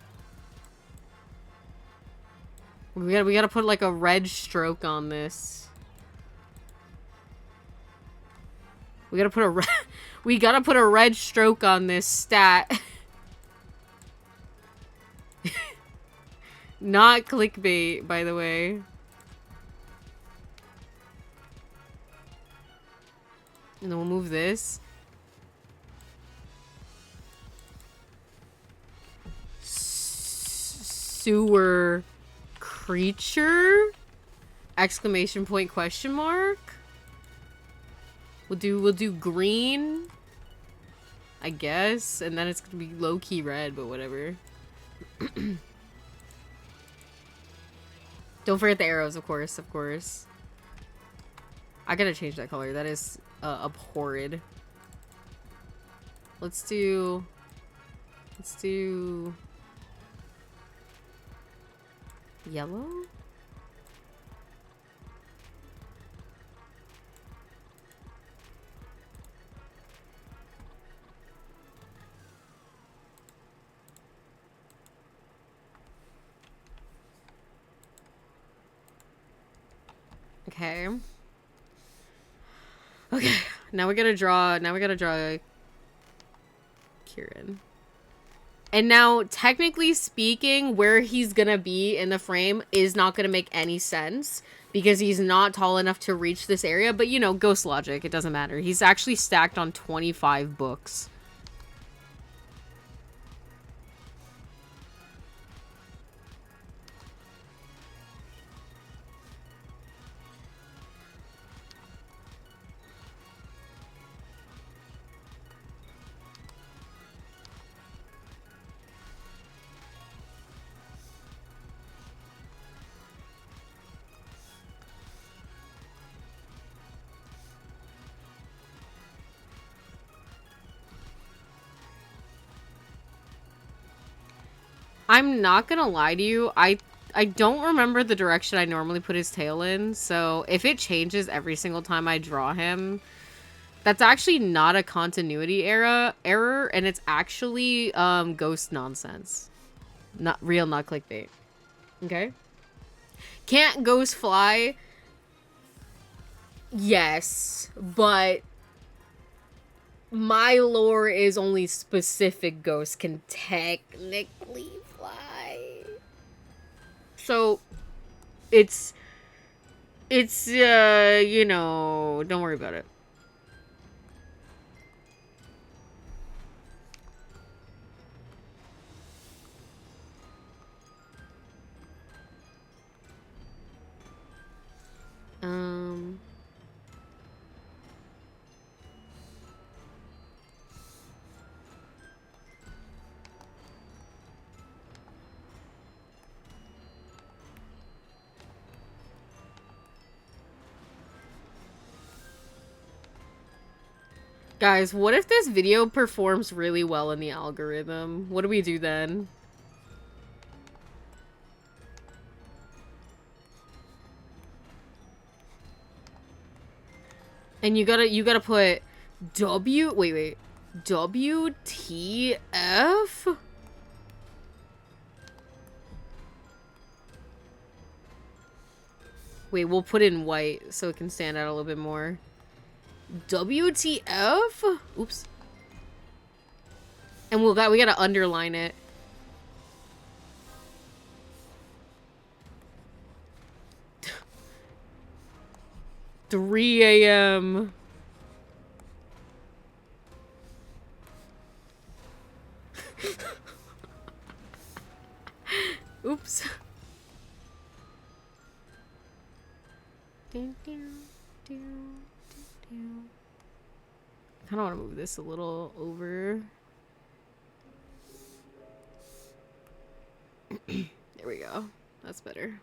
We gotta put like a red stroke on this. We gotta put a we gotta put a red stroke on this stat. Not clickbait, by the way. And then we'll move this. Sewer creature? Exclamation point, question mark? We'll do green, I guess, and then it's gonna be low-key red, but whatever. Don't forget the arrows, of course, of course. I gotta change that color. That is abhorred. Let's do yellow? Okay. Okay, now we gotta draw Kieran. And now, technically speaking, where he's gonna be in the frame is not gonna make any sense because he's not tall enough to reach this area, but you know, ghost logic, it doesn't matter. He's actually stacked on 25 books. I'm not gonna lie to you. I don't remember the direction I normally put his tail in, so if it changes every single time I draw him, that's actually not a continuity error, and it's actually ghost nonsense. Not real, not clickbait. Okay? Can't ghost fly? Yes, but my lore is only specific ghosts can technically fly. So it's you know, don't worry about it. Um Guys, what if this video performs really well in the algorithm? What do we do then? And you gotta put wait. WTF? Wait, we'll put it in white so it can stand out a little bit more. WTF? Oops. And we gotta underline it. $3 a.m. Oops. I kind of want to move this a little over. There we go. That's better.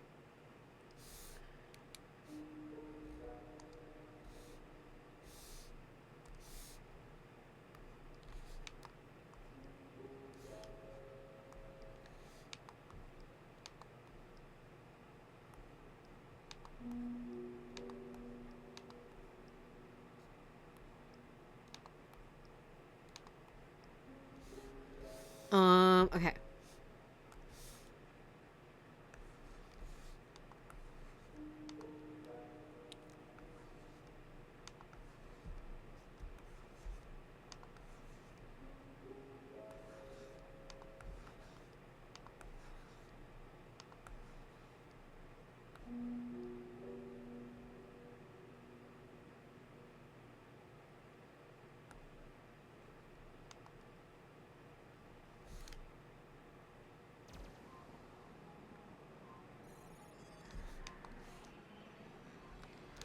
Okay.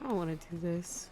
I don't want to do this.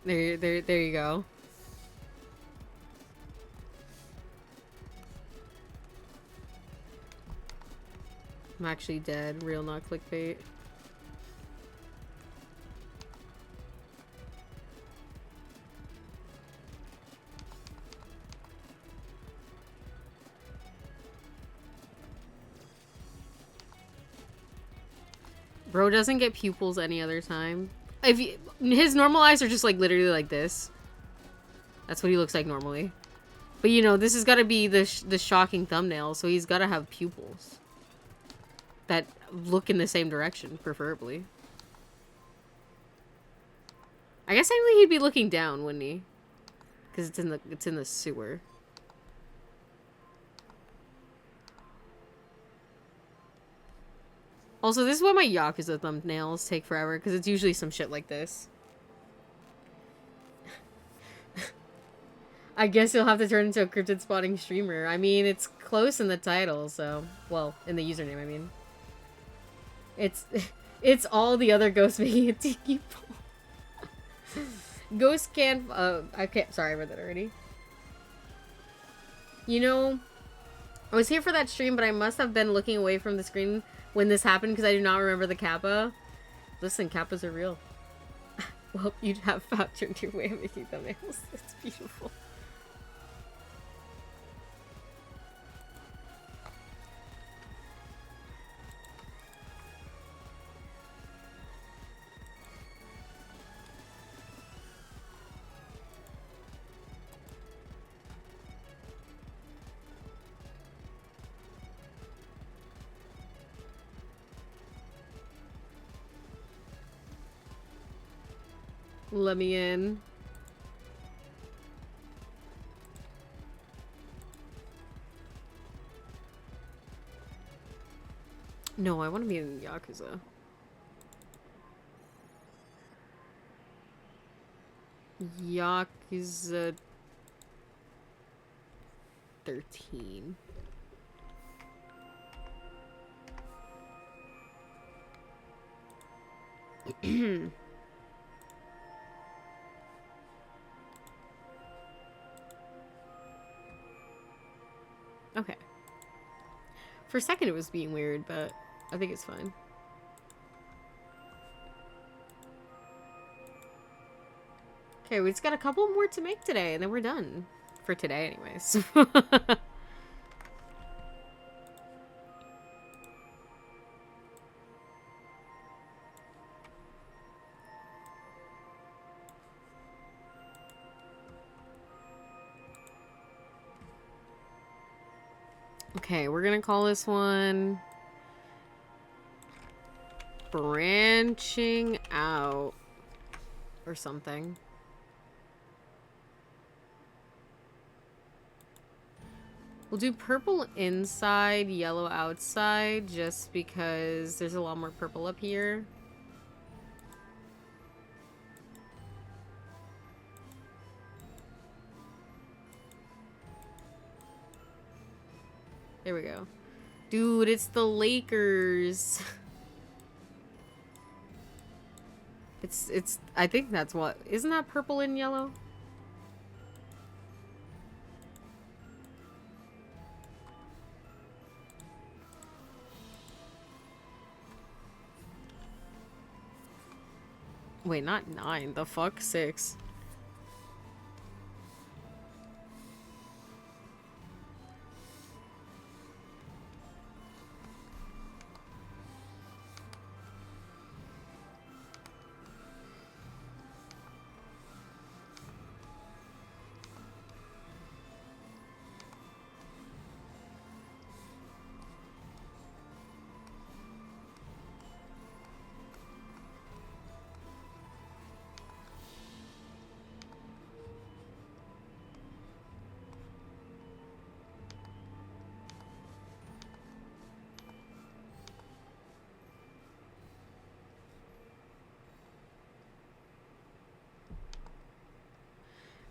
There you go. I'm actually dead. Real, not clickbait. Bro doesn't get pupils any other time. If you, his normal eyes are just like literally like this. That's what he looks like normally. But you know, this has got to be the shocking thumbnail, so he's got to have pupils that look in the same direction, preferably. I guess technically he'd be looking down, wouldn't he? Because it's in the sewer. Also, this is why my Yakuza thumbnails take forever, because it's usually some shit like this. I guess you'll have to turn into a cryptid spotting streamer. I mean, it's close in the title, so... Well, in the username, I mean. It's all the other ghosts making a tiki ball. Ghost can't... okay, sorry, I read that already. You know, I was here for that stream, but I must have been looking away from the screen when this happened because I do not remember the kappa. Listen, kappas are real. Well, you'd have found your way of making thumbnails. It's beautiful. Let me in. No, I want to be in Yakuza. Yakuza 13. Okay. For a second it was being weird, but I think it's fine. Okay, we just got a couple more to make today, and then we're done. For today, anyways. Okay, we're gonna call this one... Branching Out. Or something. We'll do purple inside, yellow outside, just because there's a lot more purple up here. There we go. Dude, it's the Lakers. I think that's what... Isn't that purple and yellow? Wait, not 9. The fuck? 6.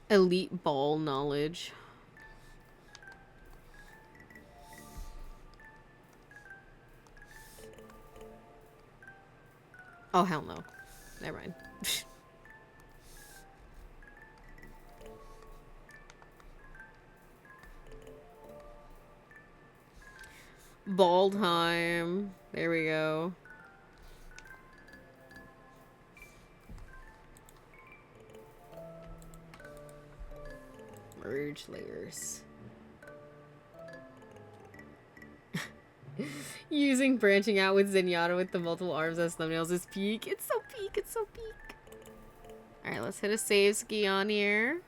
Elite ball knowledge. Oh, hell no. Never mind. Ball time. There we go. Merge layers. Using branching out with Zenyatta with the multiple arms as thumbnails is peak. It's so peak. It's so peak. Alright, let's hit a save ski on here.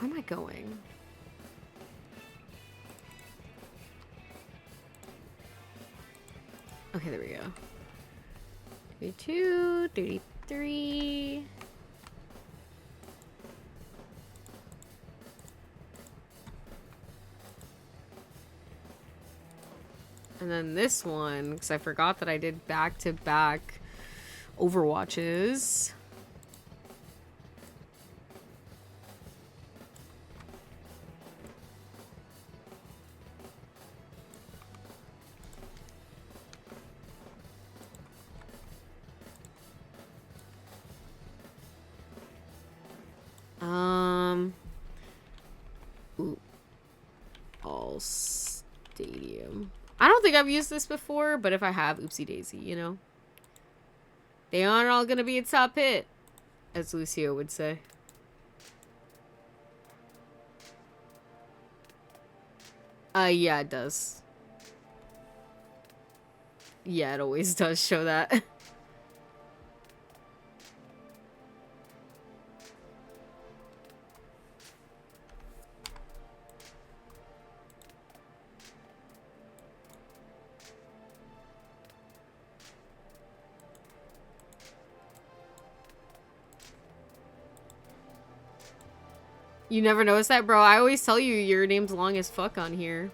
Where am I going? Okay, there we go. 32, 33. And then this one, because I forgot that I did back-to-back Overwatches. Ooh. All Stadium. I don't think I've used this before, but if I have, oopsie daisy, you know? They aren't all gonna be a top hit, as Lucio would say. Yeah, it does. Yeah, it always does show that. You never noticed that, bro? I always tell you your name's long as fuck on here.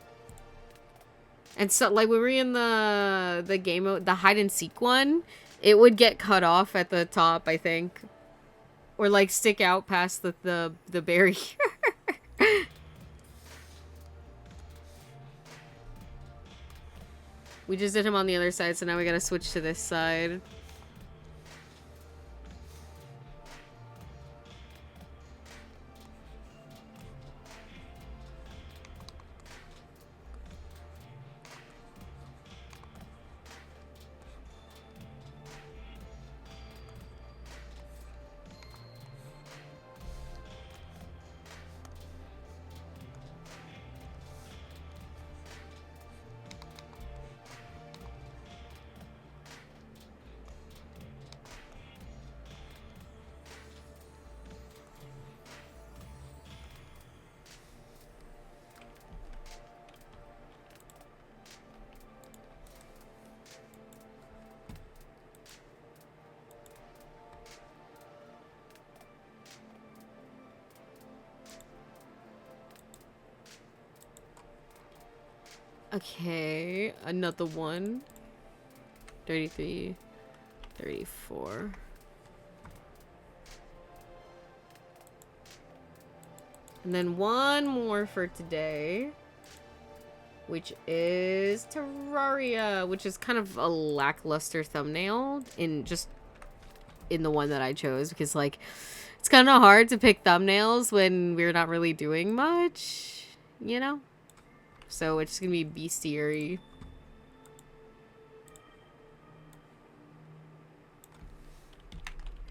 And so, like, when we were in the game, the hide and seek one, it would get cut off at the top, I think. Or, like, stick out past the barrier. We just did him on the other side, so now we gotta switch to this side. Okay, another one. 33, 34. And then one more for today, which is Terraria, which is kind of a lackluster thumbnail in the one that I chose, because, like, it's kind of hard to pick thumbnails when we're not really doing much, you know? So it's gonna be bestiary.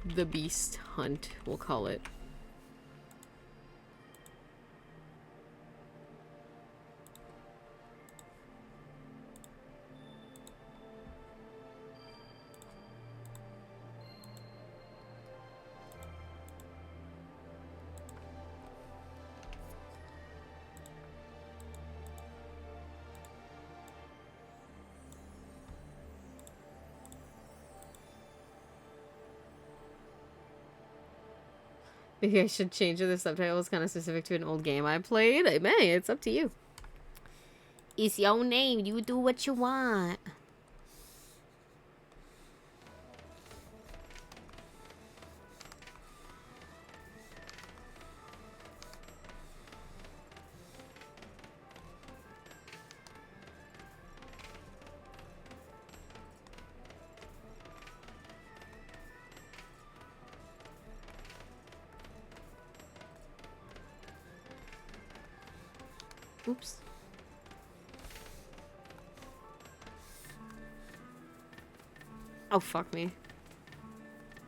The beast hunt, we'll call it. Maybe I should change it. The subtitle is kind of specific to an old game I played. Hey, it's up to you. It's your name. You do what you want. Oops. Oh, fuck me.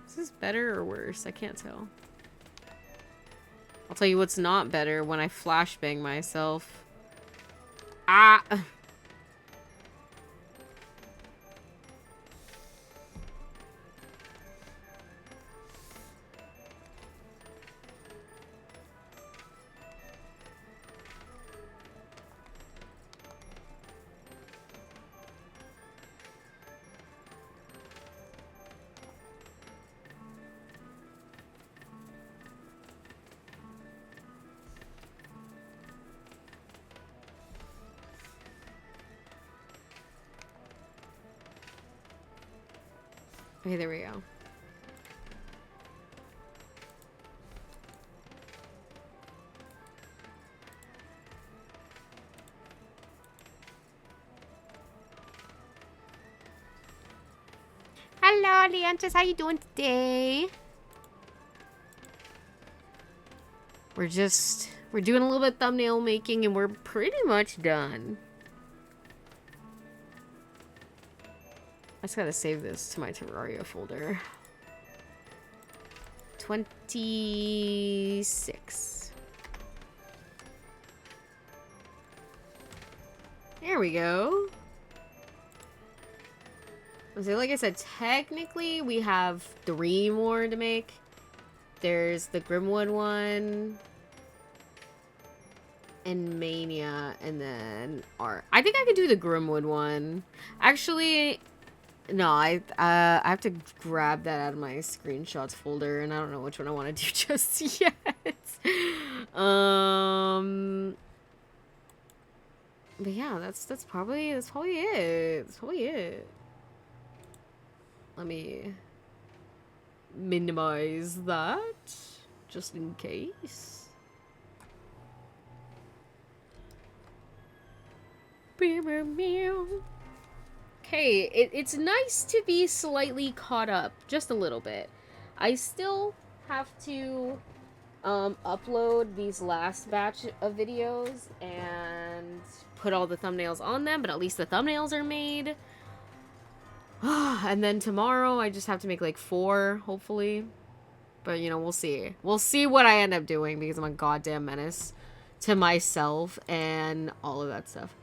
Is this better or worse? I can't tell. I'll tell you what's not better: when I flashbang myself. Ah! Okay, there we go. Hello, Leantis. How you doing today? We're doing a little bit of thumbnail making and we're pretty much done. I just gotta save this to my Terraria folder. 26. There we go. So like I said, technically we have 3 more to make. There's the Grimwood one. And Mania. And then Art. I think I could do the Grimwood one. Actually, no, I have to grab that out of my screenshots folder. And I don't know which one I want to do just yet. But yeah, that's probably it. That's probably it. Let me minimize that just in case. Okay, it's nice to be slightly caught up, just a little bit. I still have to upload these last batch of videos and put all the thumbnails on them, but at least the thumbnails are made. And then tomorrow I just have to make like 4, hopefully. But, you know, we'll see. We'll see what I end up doing because I'm a goddamn menace to myself and all of that stuff.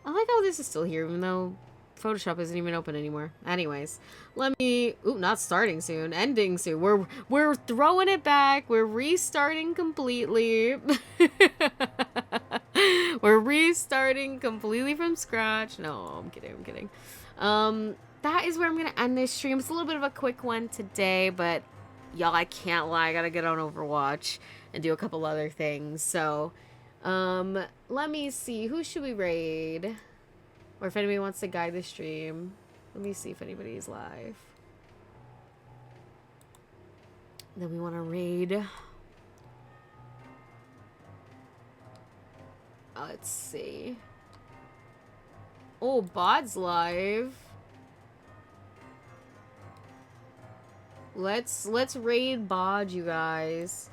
I like how this is still here, even though Photoshop isn't even open anymore. Anyways, let me... Ooh, not starting soon. Ending soon. We're throwing it back. We're restarting completely. We're restarting completely from scratch. No, I'm kidding. That is where I'm going to end this stream. It's a little bit of a quick one today, but y'all, I can't lie. I got to get on Overwatch and do a couple other things. So, let me see. Who should we raid? Or if anybody wants to guide the stream. Let me see if anybody's live. Then we want to raid. Let's see. Oh, Bod's live. Let's raid Bod, you guys.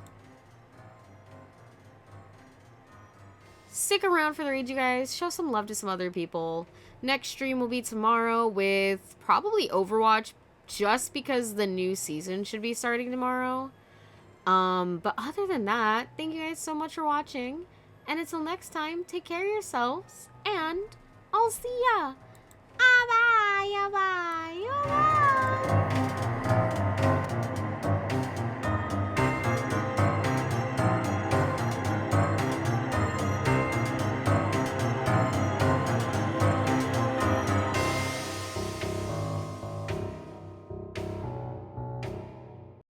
Stick around for the raid, you guys. Show some love to some other people. Next stream will be tomorrow with probably Overwatch, just because the new season should be starting tomorrow. But other than that, thank you guys so much for watching. And until next time, take care of yourselves, and I'll see ya. Bye. Bye. Bye.